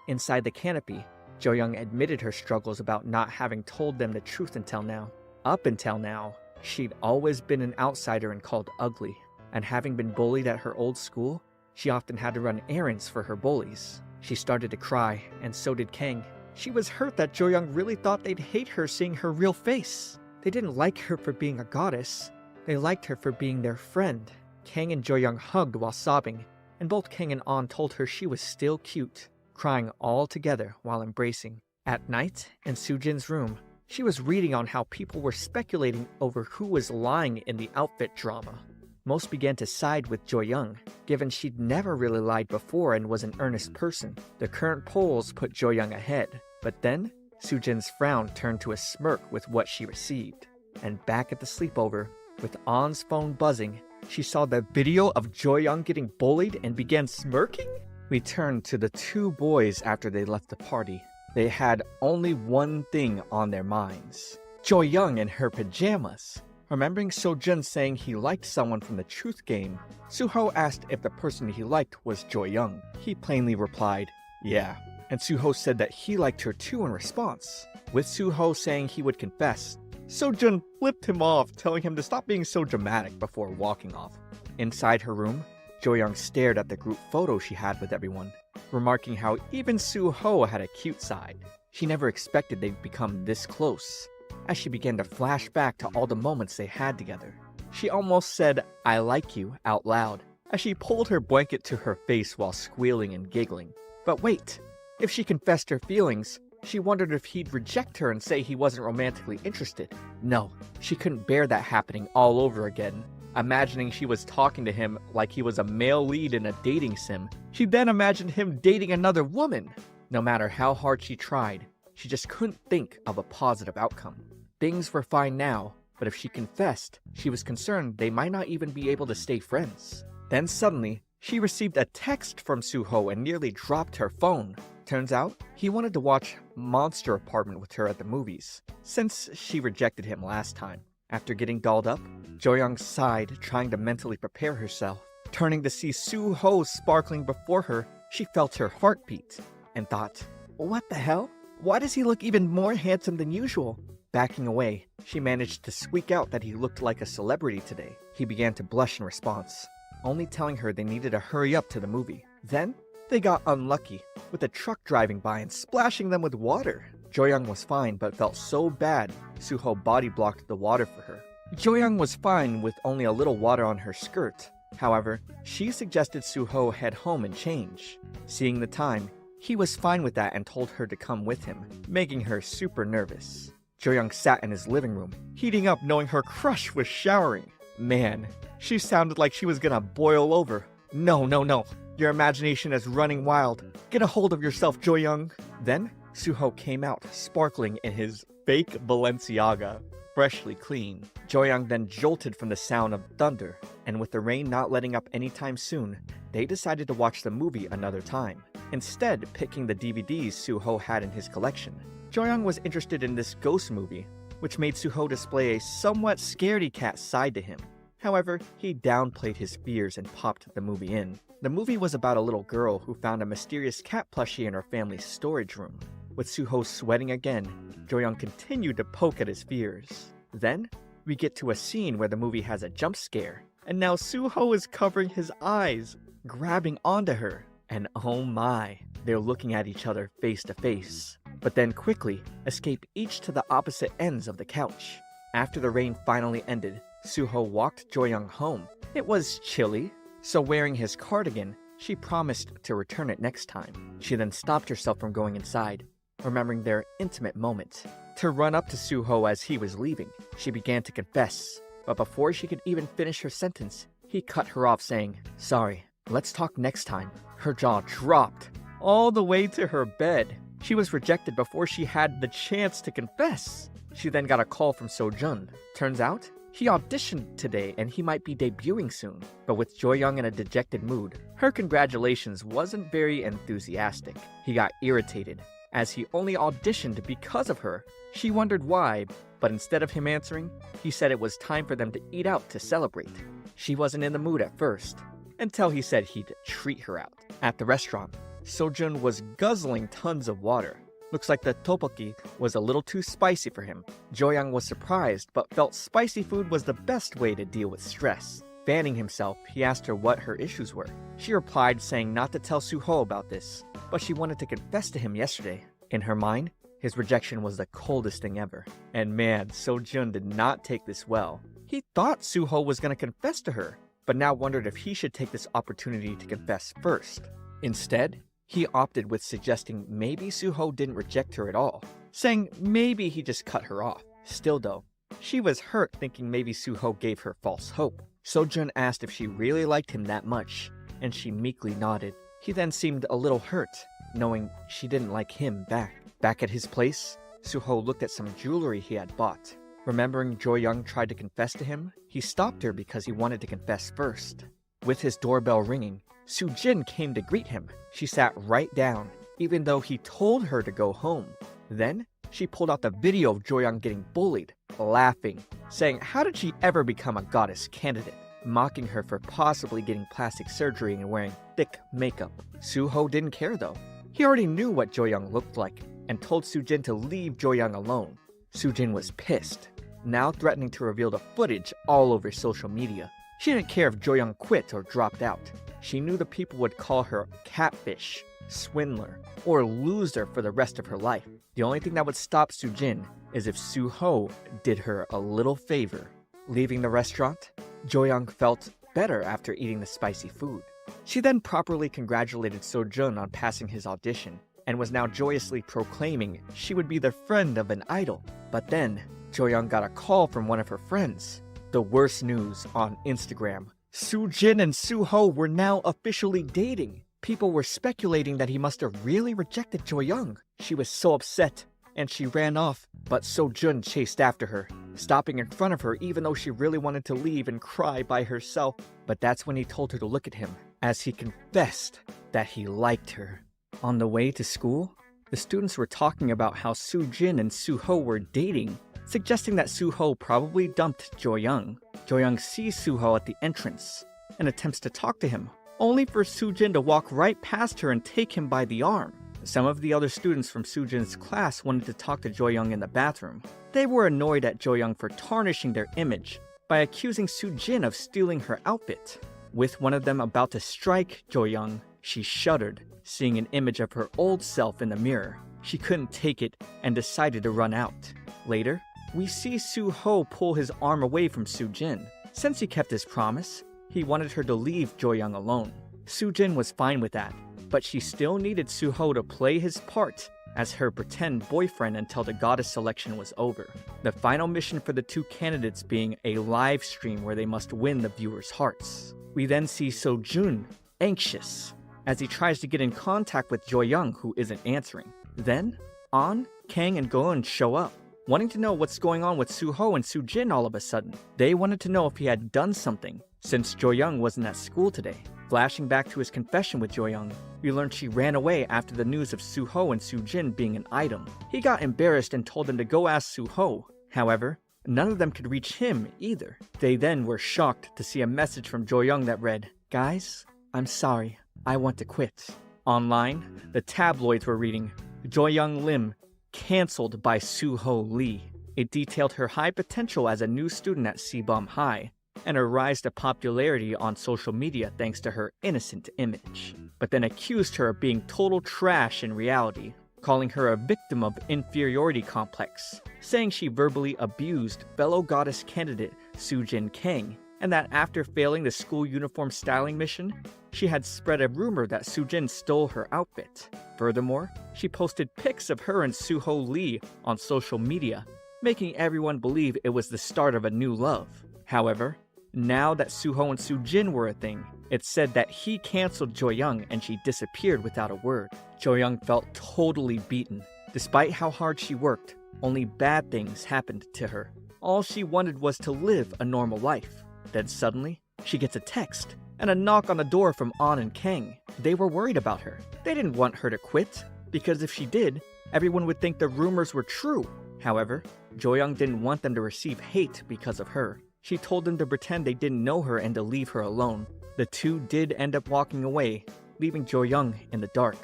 Inside the canopy, Jo-young admitted her struggles about not having told them the truth until now. Up until now, she'd always been an outsider and called ugly, and having been bullied at her old school, she often had to run errands for her bullies. She started to cry, and so did Kang. She was hurt that Jo-young really thought they'd hate her seeing her real face. They didn't like her for being a goddess. They liked her for being their friend. Kang and Jo-young hugged while sobbing, and both Kang and An told her she was still cute, crying all together while embracing. At night, in Su-jin's room, she was reading on how people were speculating over who was lying in the outfit drama. Most began to side with Jo-young, given she'd never really lied before and was an earnest person. The current polls put Jo-young ahead, but then Su-jin's frown turned to a smirk with what she received. And back at the sleepover, with An's phone buzzing, she saw the video of Jo-young getting bullied and began smirking? We turned to the two boys after they left the party. They had only one thing on their minds. Jo-young in her pajamas. Remembering Su-jin saying he liked someone from the truth game, Suho asked if the person he liked was Jo-young. He plainly replied, yeah, and Suho said that he liked her too in response. With Suho saying he would confess, Su-jin flipped him off, telling him to stop being so dramatic before walking off. Inside her room, Jo-young stared at the group photo she had with everyone, remarking how even Suho had a cute side. She never expected they'd become this close. As she began to flash back to all the moments they had together, she almost said, "I like you," out loud, as she pulled her blanket to her face while squealing and giggling. But wait, if she confessed her feelings, she wondered if he'd reject her and say he wasn't romantically interested. No, she couldn't bear that happening all over again. Imagining she was talking to him like he was a male lead in a dating sim, she then imagined him dating another woman. No matter how hard she tried, she just couldn't think of a positive outcome. Things were fine now, but if she confessed, she was concerned they might not even be able to stay friends. Then suddenly, she received a text from Suho and nearly dropped her phone. Turns out, he wanted to watch Monster Apartment with her at the movies, since she rejected him last time. After getting dolled up, Jo-young sighed, trying to mentally prepare herself. Turning to see Suho sparkling before her, she felt her heartbeat, and thought, what the hell? Why does he look even more handsome than usual? Backing away, she managed to squeak out that he looked like a celebrity today. He began to blush in response, only telling her they needed to hurry up to the movie. Then, they got unlucky, with a truck driving by and splashing them with water. Jo-young was fine but felt so bad, Suho body blocked the water for her. Jo-young was fine with only a little water on her skirt. However, she suggested Suho head home and change. Seeing the time, he was fine with that and told her to come with him, making her super nervous. Jo-young sat in his living room, heating up knowing her crush was showering. Man, she sounded like she was gonna boil over. No. Your imagination is running wild. Get a hold of yourself, Jo-young. Then, Suho came out, sparkling in his fake Balenciaga, freshly clean. Jo-young then jolted from the sound of thunder, and with the rain not letting up anytime soon, they decided to watch the movie another time, instead picking the DVDs Suho had in his collection. Jo-young was interested in this ghost movie, which made Suho display a somewhat scaredy cat side to him. However, he downplayed his fears and popped the movie in. The movie was about a little girl who found a mysterious cat plushie in her family's storage room. With Suho sweating again, Jo-young continued to poke at his fears. Then, we get to a scene where the movie has a jump scare, and now Suho is covering his eyes, grabbing onto her. And oh my, they're looking at each other face to face, but then quickly escape each to the opposite ends of the couch. After the rain finally ended, Suho walked Jo-young home. It was chilly, so wearing his cardigan, she promised to return it next time. She then stopped herself from going inside, remembering their intimate moment. To run up to Suho as he was leaving, she began to confess, but before she could even finish her sentence, he cut her off saying, "Sorry, let's talk next time." Her jaw dropped, all the way to her bed. She was rejected before she had the chance to confess. She then got a call from Su-jin. Turns out, he auditioned today and he might be debuting soon. But with Jo-young in a dejected mood, her congratulations wasn't very enthusiastic. He got irritated, as he only auditioned because of her. She wondered why, but instead of him answering, he said it was time for them to eat out to celebrate. She wasn't in the mood at first, until he said he'd treat her out. At the restaurant, Su-jin was guzzling tons of water. Looks like the tteokbokki was a little too spicy for him. Jo-young was surprised, but felt spicy food was the best way to deal with stress. Fanning himself, he asked her what her issues were. She replied saying not to tell Suho about this, but she wanted to confess to him yesterday. In her mind, his rejection was the coldest thing ever. And man, Su-jin did not take this well. He thought Suho was going to confess to her, but now wondered if he should take this opportunity to confess first. Instead, he opted with suggesting maybe Suho didn't reject her at all, saying maybe he just cut her off. Still though, she was hurt thinking maybe Suho gave her false hope. Su-jin asked if she really liked him that much, and she meekly nodded. He then seemed a little hurt, knowing she didn't like him back. Back at his place, Suho looked at some jewelry he had bought. Remembering Jo-young tried to confess to him, he stopped her because he wanted to confess first. With his doorbell ringing, Su-jin came to greet him. She sat right down, even though he told her to go home. Then, She pulled out the video of Jo-young getting bullied, laughing, saying how did she ever become a goddess candidate, mocking her for possibly getting plastic surgery and wearing thick makeup. Su-ho didn't care though. He already knew what Jo-young looked like and told Su-jin to leave Jo-young alone. Su-jin was pissed, now threatening to reveal the footage all over social media. She didn't care if Jo-young quit or dropped out. She knew the people would call her catfish, swindler, or loser for the rest of her life. The only thing that would stop Su-jin is if Su-ho did her a little favor. Leaving the restaurant, Jo-young felt better after eating the spicy food. She then properly congratulated Su-jin on passing his audition, and was now joyously proclaiming she would be the friend of an idol. But then, Jo-young got a call from one of her friends. The worst news on Instagram. Su-jin and Su-ho were now officially dating. People were speculating that he must have really rejected Jo-young. She was so upset, and she ran off, but Su-jin chased after her, stopping in front of her even though she really wanted to leave and cry by herself. But that's when he told her to look at him, as he confessed that he liked her. On the way to school, the students were talking about how Su-jin and Su-ho were dating, suggesting that Su-ho probably dumped Jo-young. Jo-young sees Su-ho at the entrance and attempts to talk to him, only for Su-jin to walk right past her and take him by the arm. Some of the other students from Su-jin's class wanted to talk to Jo-young in the bathroom. They were annoyed at Jo-young for tarnishing their image by accusing Su-jin of stealing her outfit. With one of them about to strike Jo-young, she shuddered, seeing an image of her old self in the mirror. She couldn't take it and decided to run out. Later, we see Su-ho pull his arm away from Su-jin. Since he kept his promise, he wanted her to leave Jo-young alone. Su-jin was fine with that, but she still needed Su-ho to play his part as her pretend boyfriend until the goddess selection was over. The final mission for the two candidates being a live stream where they must win the viewers' hearts. We then see Su-jin anxious as he tries to get in contact with Jo-young, who isn't answering. Then, An, Kang, and Goeun show up, wanting to know what's going on with Su-ho and Su-jin all of a sudden. They wanted to know if he had done something, since Jo-young wasn't at school today. Flashing back to his confession with Jo-young, we learned she ran away after the news of Su-ho and Su-jin being an item. He got embarrassed and told them to go ask Su-ho. However, none of them could reach him either. They then were shocked to see a message from Jo-young that read, "Guys, I'm sorry, I want to quit." Online, the tabloids were reading, Jo-young Lim cancelled by Su-ho Lee. It detailed her high potential as a new student at Sibum High, and her rise to popularity on social media thanks to her innocent image, but then accused her of being total trash in reality, calling her a victim of inferiority complex, saying she verbally abused fellow goddess candidate Su-jin Kang, and that after failing the school uniform styling mission, she had spread a rumor that Su-jin stole her outfit. Furthermore, she posted pics of her and Su-ho Lee on social media, making everyone believe it was the start of a new love. However, now that Su-ho and Su-jin were a thing, it's said that he cancelled Jo-young and she disappeared without a word. Jo-young felt totally beaten. Despite how hard she worked, only bad things happened to her. All she wanted was to live a normal life. Then suddenly, she gets a text and a knock on the door from An and Kang. They were worried about her. They didn't want her to quit, because if she did, everyone would think the rumors were true. However, Jo-young didn't want them to receive hate because of her. She told them to pretend they didn't know her and to leave her alone. The two did end up walking away, leaving Jo-young in the dark.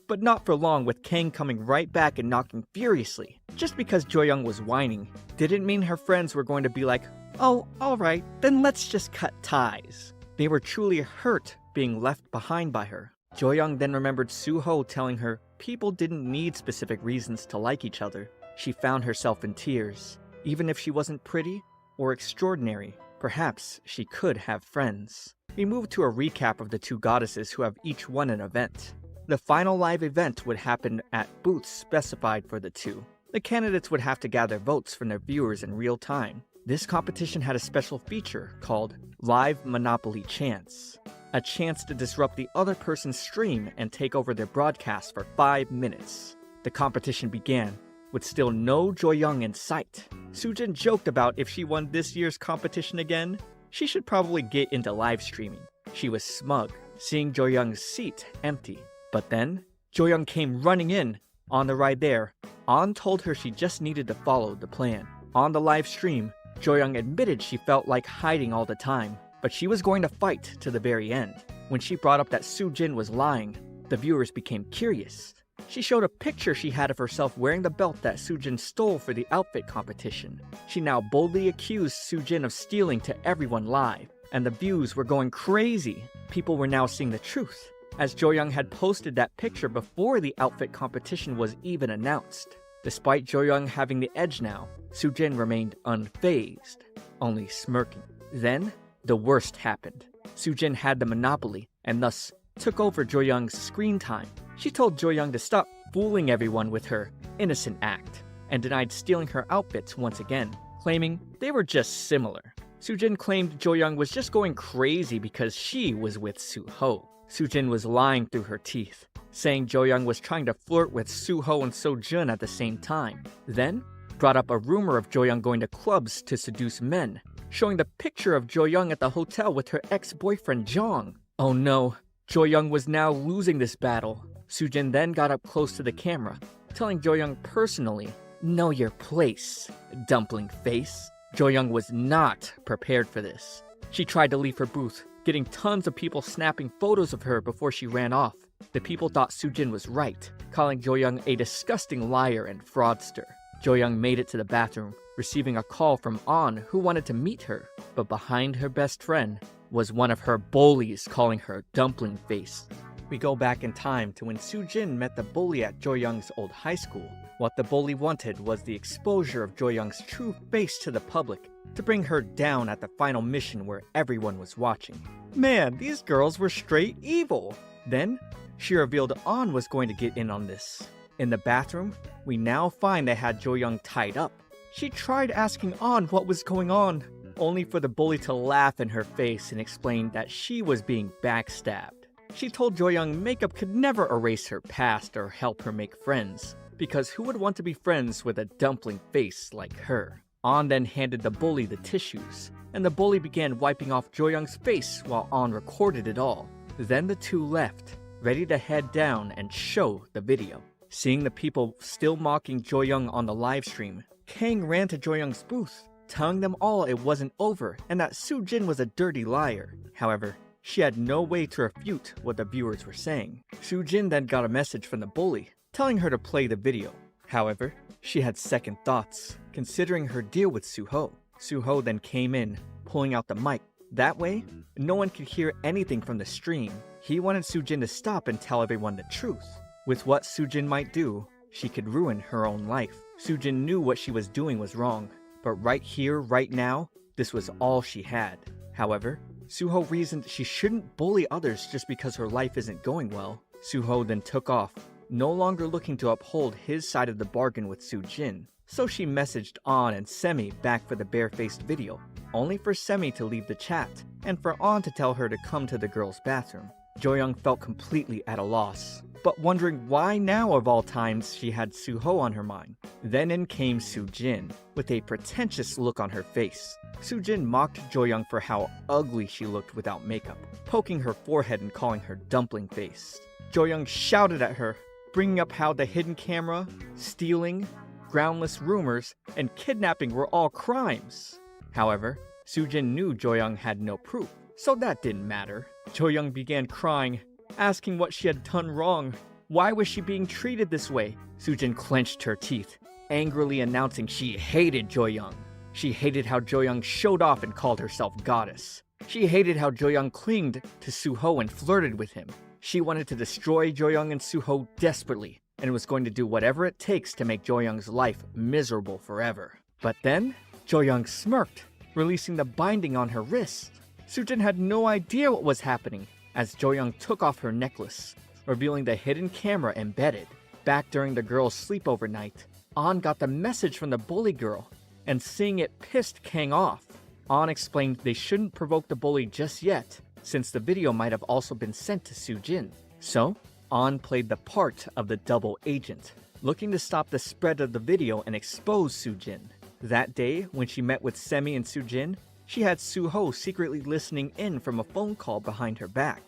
But not for long, with Kang coming right back and knocking furiously. Just because Jo-young was whining didn't mean her friends were going to be like, "Oh, alright, then let's just cut ties." They were truly hurt being left behind by her. Jo-young then remembered Su-ho telling her people didn't need specific reasons to like each other. She found herself in tears. Even if she wasn't pretty or extraordinary, perhaps she could have friends. We move to a recap of the two goddesses who have each won an event. The final live event would happen at booths specified for the two. The candidates would have to gather votes from their viewers in real time. This competition had a special feature called Live Monopoly Chance, a chance to disrupt the other person's stream and take over their broadcast for 5 minutes. The competition began with still no Jo-young in sight. Su-jin joked about if she won this year's competition again, she should probably get into live streaming. She was smug, seeing Jo-young's seat empty. But then, Jo-young came running in. On the ride there, An told her she just needed to follow the plan. On the live stream, Jo-young admitted she felt like hiding all the time, but she was going to fight to the very end. When she brought up that Su-jin was lying, the viewers became curious. She showed a picture she had of herself wearing the belt that Su-jin stole for the outfit competition. She now boldly accused Su-jin of stealing to everyone live, and the views were going crazy. People were now seeing the truth, as Jo-young had posted that picture before the outfit competition was even announced. Despite Jo-young having the edge now, Su-jin remained unfazed, only smirking. Then, the worst happened. Su-jin had the monopoly, and thus took over Jo-young's screen time. She told Jo-young to stop fooling everyone with her innocent act, and denied stealing her outfits once again, claiming they were just similar. Su-jin claimed Jo-young was just going crazy because she was with Su-ho. Su-jin was lying through her teeth, saying Jo-young was trying to flirt with Su-ho and So-jun at the same time. Then, brought up a rumor of Jo-young going to clubs to seduce men, showing the picture of Jo-young at the hotel with her ex-boyfriend Jong. Oh no, Jo-young was now losing this battle. Su-jin then got up close to the camera, telling Jo-young personally, "Know your place, dumpling face." Jo-young was not prepared for this. She tried to leave her booth, getting tons of people snapping photos of her before she ran off. The people thought Su-jin was right, calling Jo-young a disgusting liar and fraudster. Jo-young made it to the bathroom, receiving a call from An, who wanted to meet her, but behind her best friend was one of her bullies calling her dumpling face. We go back in time to when Su-jin met the bully at Jo-young's old high school. What the bully wanted was the exposure of Jo-young's true face to the public, to bring her down at the final mission where everyone was watching. Man, these girls were straight evil! Then, she revealed An was going to get in on this. In the bathroom, we now find they had Jo-young tied up. She tried asking An what was going on, only for the bully to laugh in her face and explain that she was being backstabbed. She told Jo-young makeup could never erase her past or help her make friends, because who would want to be friends with a dumpling face like her? An then handed the bully the tissues, and the bully began wiping off Jo-young's face while An recorded it all. Then the two left, ready to head down and show the video. Seeing the people still mocking Jo-young on the livestream, Kang ran to Jo-young's booth, telling them all it wasn't over and that Su-jin was a dirty liar. However, she had no way to refute what the viewers were saying. Su-jin then got a message from the bully, telling her to play the video. However, she had second thoughts, considering her deal with Su-ho. Su-ho then came in, pulling out the mic. That way, no one could hear anything from the stream. He wanted Su-jin to stop and tell everyone the truth. With what Su-jin might do, she could ruin her own life. Su-jin knew what she was doing was wrong, but right here, right now, this was all she had. However, Su-ho reasoned she shouldn't bully others just because her life isn't going well. Su-ho then took off, no longer looking to uphold his side of the bargain with Su-jin. So she messaged An and Semi back for the barefaced video, only for Semi to leave the chat, and for An to tell her to come to the girls' bathroom. Jo-young felt completely at a loss, but wondering why now of all times she had Su-ho on her mind. Then in came Su-jin, with a pretentious look on her face. Su-jin mocked Jo-young for how ugly she looked without makeup, poking her forehead and calling her dumpling face. Jo-young shouted at her, bringing up how the hidden camera, stealing, groundless rumors, and kidnapping were all crimes. However, Su-jin knew Jo-young had no proof, so that didn't matter. Jo-young began crying, asking what she had done wrong. Why was she being treated this way? Su-jin clenched her teeth, angrily announcing she hated Jo-young. She hated how Jo-young showed off and called herself goddess. She hated how Jo-young clinged to Su-ho and flirted with him. She wanted to destroy Jo-young and Su-ho desperately, and was going to do whatever it takes to make Jo-young's life miserable forever. But then, Jo-young smirked, releasing the binding on her wrist. Su-jin had no idea what was happening, as Jo-young took off her necklace, revealing the hidden camera embedded. Back during the girls' sleepover night, An got the message from the bully girl, and seeing it pissed Kang off. An explained they shouldn't provoke the bully just yet, since the video might have also been sent to Su-jin. So, An played the part of the double agent, looking to stop the spread of the video and expose Su-jin. That day, when she met with Semi and Su-jin, she had Su-ho secretly listening in from a phone call behind her back.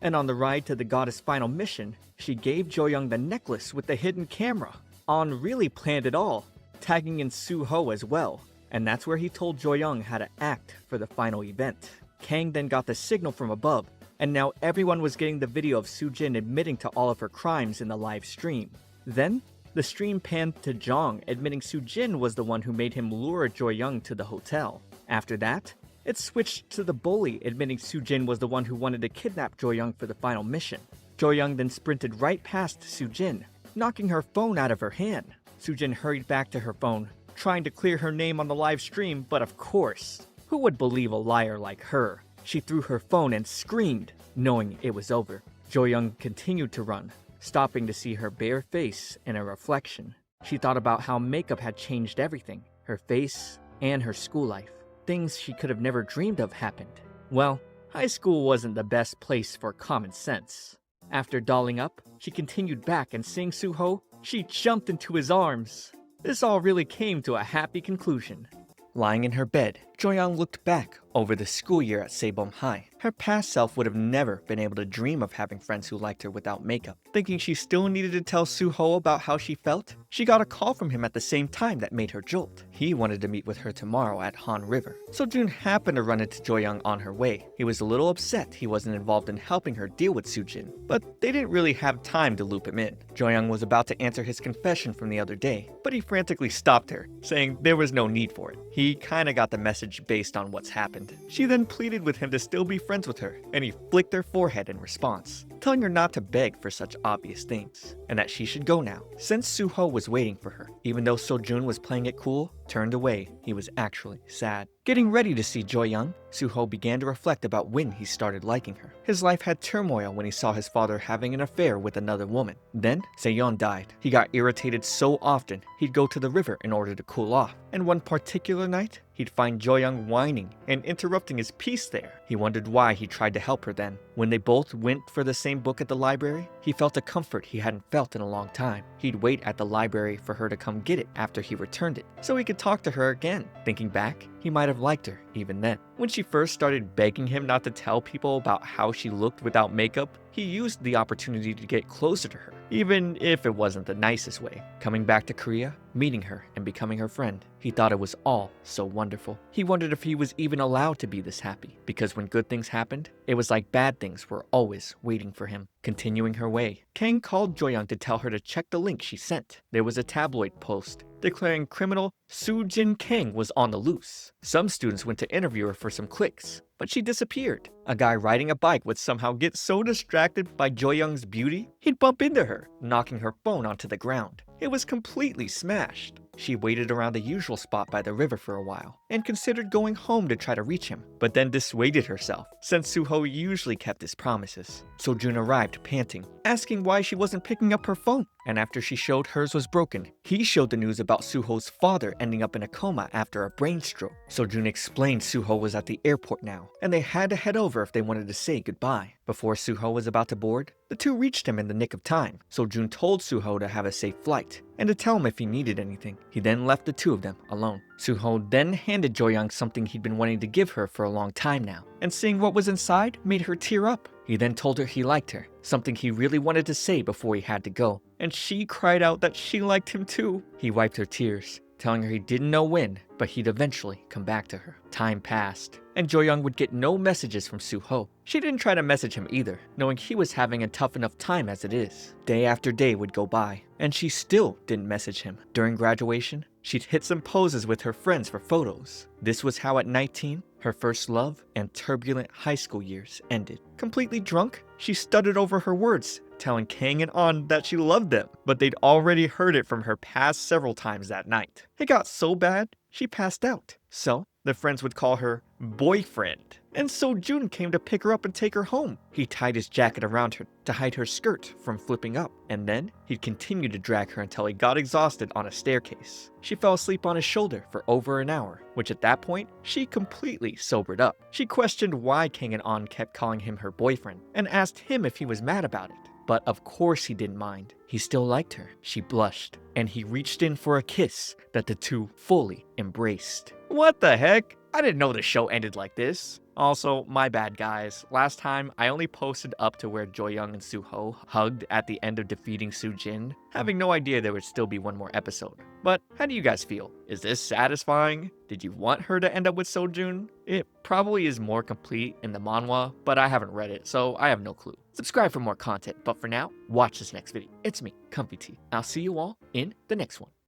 And on the ride to the goddess' final mission, she gave Jo-young the necklace with the hidden camera. An really planned it all, tagging in Su-ho as well. And that's where he told Jo-young how to act for the final event. Kang then got the signal from above, and now everyone was getting the video of Su-jin admitting to all of her crimes in the live stream. Then, the stream panned to Jong admitting Su-jin was the one who made him lure Jo-young to the hotel. After that, it switched to the bully admitting Su-jin was the one who wanted to kidnap Jo-young for the final mission. Jo-young then sprinted right past Su-jin, knocking her phone out of her hand. Su-jin hurried back to her phone, trying to clear her name on the live stream, but of course, who would believe a liar like her? She threw her phone and screamed, knowing it was over. Jo-young continued to run, stopping to see her bare face in a reflection. She thought about how makeup had changed everything, her face and her school life. Things she could have never dreamed of happened. Well, high school wasn't the best place for common sense. After dolling up, she continued back and seeing Su-ho, she jumped into his arms. This all really came to a happy conclusion. Lying in her bed, Jo-young looked back over the school year at Saebom High. Her past self would have never been able to dream of having friends who liked her without makeup. Thinking she still needed to tell Su-ho about how she felt, she got a call from him at the same time that made her jolt. He wanted to meet with her tomorrow at Han River. So-jun happened to run into Jo-young on her way. He was a little upset he wasn't involved in helping her deal with Su-jin, but they didn't really have time to loop him in. Jo-young was about to answer his confession from the other day, but he frantically stopped her, saying there was no need for it. He kinda got the message based on what's happened. She then pleaded with him to still be friends with her, and he flicked her forehead in response, telling her not to beg for such obvious things, and that she should go now, since Su-ho was waiting for her. Even though So-jun was playing it cool, turned away, he was actually sad. Getting ready to see Jo-young, Su-ho began to reflect about when he started liking her. His life had turmoil when he saw his father having an affair with another woman. Then, Se-yeon died. He got irritated so often, he'd go to the river in order to cool off. And one particular night, he'd find Jo-young whining and interrupting his peace there. He wondered why he tried to help her then. When they both went for the same book at the library, he felt a comfort he hadn't felt in a long time. He'd wait at the library for her to come get it after he returned it, so he could talk to her again. Thinking back, he might have liked her even then. When she first started begging him not to tell people about how she looked without makeup, he used the opportunity to get closer to her, even if it wasn't the nicest way. Coming back to Korea, meeting her and becoming her friend, he thought it was all so wonderful. He wondered if he was even allowed to be this happy, because when good things happened, it was like bad things were always waiting for him. Continuing her way, Kang called Jo-young to tell her to check the link she sent. There was a tabloid post declaring criminal Su-jin Kang was on the loose. Some students went to interview her for some clicks, but she disappeared. A guy riding a bike would somehow get so distracted by Jo-young's beauty, he'd bump into her, knocking her phone onto the ground. It was completely smashed. She waited around the usual spot by the river for a while, and considered going home to try to reach him, but then dissuaded herself, since Su-ho usually kept his promises. So-jun arrived panting, asking why she wasn't picking up her phone, and after she showed hers was broken, he showed the news about Su-ho's father ending up in a coma after a brain stroke. So-jun explained Su-ho was at the airport now, and they had to head over if they wanted to say goodbye. Before Su-ho was about to board, the two reached him in the nick of time. So-jun told Su-ho to have a safe flight, and to tell him if he needed anything. He then left the two of them alone. Su-ho then handed Jo-young something he'd been wanting to give her for a long time now, and seeing what was inside made her tear up. He then told her he liked her, something he really wanted to say before he had to go, and she cried out that she liked him too. He wiped her tears, telling her he didn't know when, but he'd eventually come back to her. Time passed, and Jo-young would get no messages from Su-ho. She didn't try to message him either, knowing he was having a tough enough time as it is. Day after day would go by, and she still didn't message him. During graduation, she'd hit some poses with her friends for photos. This was how at 19, her first love and turbulent high school years ended. Completely drunk, she stuttered over her words, telling Kang and An that she loved them, but they'd already heard it from her past several times that night. It got so bad, she passed out. So, the friends would call her boyfriend. And So-jun came to pick her up and take her home. He tied his jacket around her to hide her skirt from flipping up, and then he'd continue to drag her until he got exhausted on a staircase. She fell asleep on his shoulder for over an hour, which at that point, she completely sobered up. She questioned why Kang and An kept calling him her boyfriend, and asked him if he was mad about it. But of course he didn't mind. He still liked her. She blushed, and he reached in for a kiss that the two fully embraced. What the heck? I didn't know the show ended like this. Also, my bad guys. Last time, I only posted up to where Joyoung and Suho hugged at the end of defeating Su-jin, having no idea there would still be one more episode. But how do you guys feel? Is this satisfying? Did you want her to end up with Sojun? It probably is more complete in the manhwa, but I haven't read it, so I have no clue. Subscribe for more content, but for now, watch this next video. It's me, ComfyTea. I'll see you all in the next one.